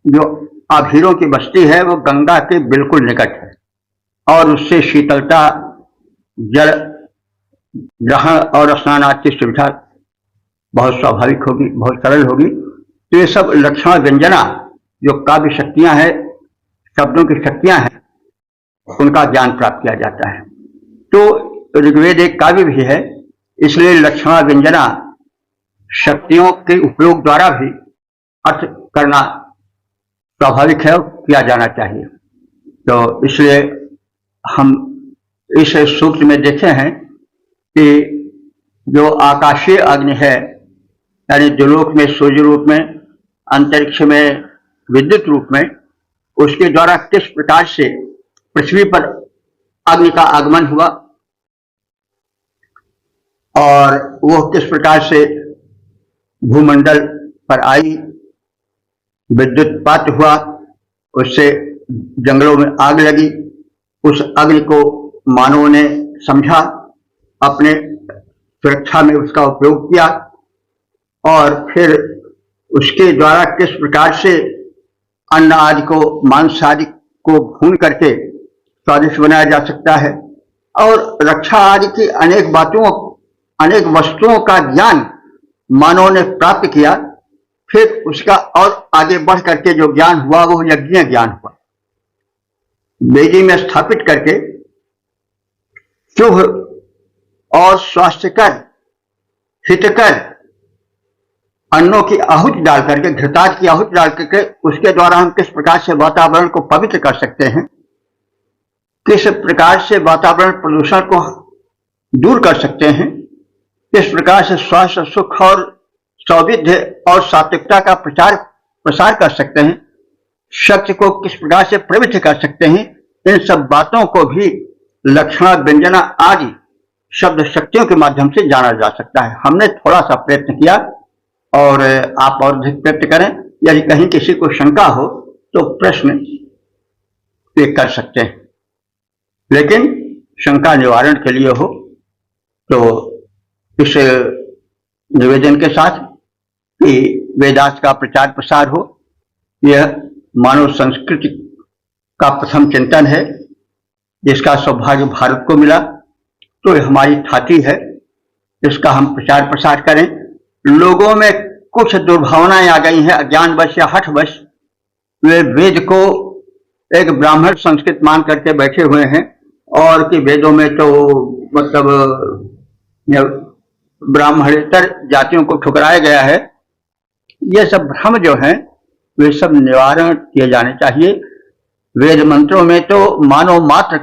जो अहिरों की बस्ती है वो गंगा के बिल्कुल निकट है और उससे शीतलता, जल ग्रहण और स्नान आदि की सुविधा बहुत स्वाभाविक होगी, बहुत सरल होगी। तो ये सब लक्षण व्यंजना जो काव्य शक्तियां हैं, शब्दों की शक्तियां हैं, उनका ज्ञान प्राप्त किया जाता है। तो ऋग्वेद एक काव्य भी है, इसलिए लक्षण व्यंजना शक्तियों के उपयोग द्वारा भी अर्थ करना स्वाभाविक है, किया जाना चाहिए। तो इसलिए हम इस सूक्त में देखे हैं कि जो आकाशीय अग्नि है, यानी द्युलोक में सूर्य रूप में अंतरिक्ष में विद्युत रूप में, उसके द्वारा किस प्रकार से पृथ्वी पर अग्नि का आगमन हुआ और वो किस प्रकार से भूमंडल पर आई, विद्युतपात हुआ, उससे जंगलों में आग लगी, उस अग्नि को मानवों ने समझा, अपने सुरक्षा में उसका उपयोग किया और फिर उसके द्वारा किस प्रकार से अन्न आदि को, मांस आदि को भून करके स्वादिष्ट बनाया जा सकता है और रक्षा आदि की अनेक बातों, अनेक वस्तुओं का ज्ञान मानव ने प्राप्त किया। फिर उसका और आगे बढ़ करके जो ज्ञान हुआ वो यज्ञ ज्ञान हुआ, वेदी में स्थापित करके शुभ और स्वास्थ्यकर, हितकर अन्नों की आहुति डाल करके, घृताज की आहुति डाल करके उसके द्वारा हम किस प्रकार से वातावरण को पवित्र कर सकते हैं, किस प्रकार से वातावरण प्रदूषण को दूर कर सकते हैं, किस प्रकार से स्वास्थ्य, सुख और सौविध्य और सात्विकता का प्रसार कर सकते हैं, शक्ति को किस प्रकार से प्रवृत्त कर सकते हैं, इन सब बातों को भी लक्षणा, व्यंजना आदि शब्द शक्तियों के माध्यम से जाना जा सकता है। हमने थोड़ा सा प्रयत्न किया और आप और अधिक प्रयत्न करें। यदि कहीं किसी को शंका हो तो प्रश्न कर सकते हैं, लेकिन शंका निवारण के लिए हो तो इस निवेदन के साथ कि वेदांत का प्रचार प्रसार हो। यह मानव संस्कृति का प्रथम चिंतन है जिसका सौभाग्य भारत को मिला, तो यह हमारी ठाठी है, इसका हम प्रचार प्रसार करें। लोगों में कुछ दुर्भावनाएं आ गई हैं, अज्ञानवश या हठवश वे वेद को एक ब्राह्मण संस्कृत मान करके बैठे हुए हैं और कि वेदों में तो मतलब ब्राह्मणेतर जातियों को ठुकराया गया है। ये सब भ्रम जो है वे सब निवारण किए जाने चाहिए। वेद मंत्रों में तो मानव मात्र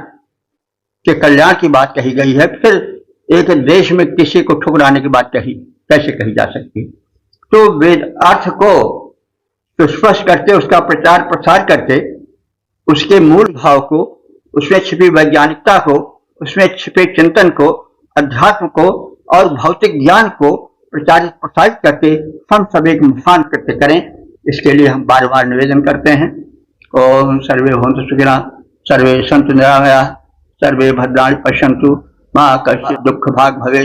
के कल्याण की बात कही गई है, फिर एक देश में किसी को ठुकराने की बात कैसे कही जा सकती है? तो वेद अर्थ को सुस्पष्ट करके, उसका प्रचार प्रसार करके, उसके मूल भाव को, उसमें छिपी वैज्ञानिकता को, उसमें छिपे चिंतन को, अध्यात्म को और भौतिक ज्ञान को प्रचारित प्रसारित करके हम सब एक महान कृत्य करें। इसके लिए हम बार बार निवेदन करते हैं। ओम सर्वे भवन्तु सुखिनः, सर्वे सन्तु निरामयाः, सर्वे भद्राणि पश्यन्तु, मा कश्चित् दुःख भाग् भवेत्।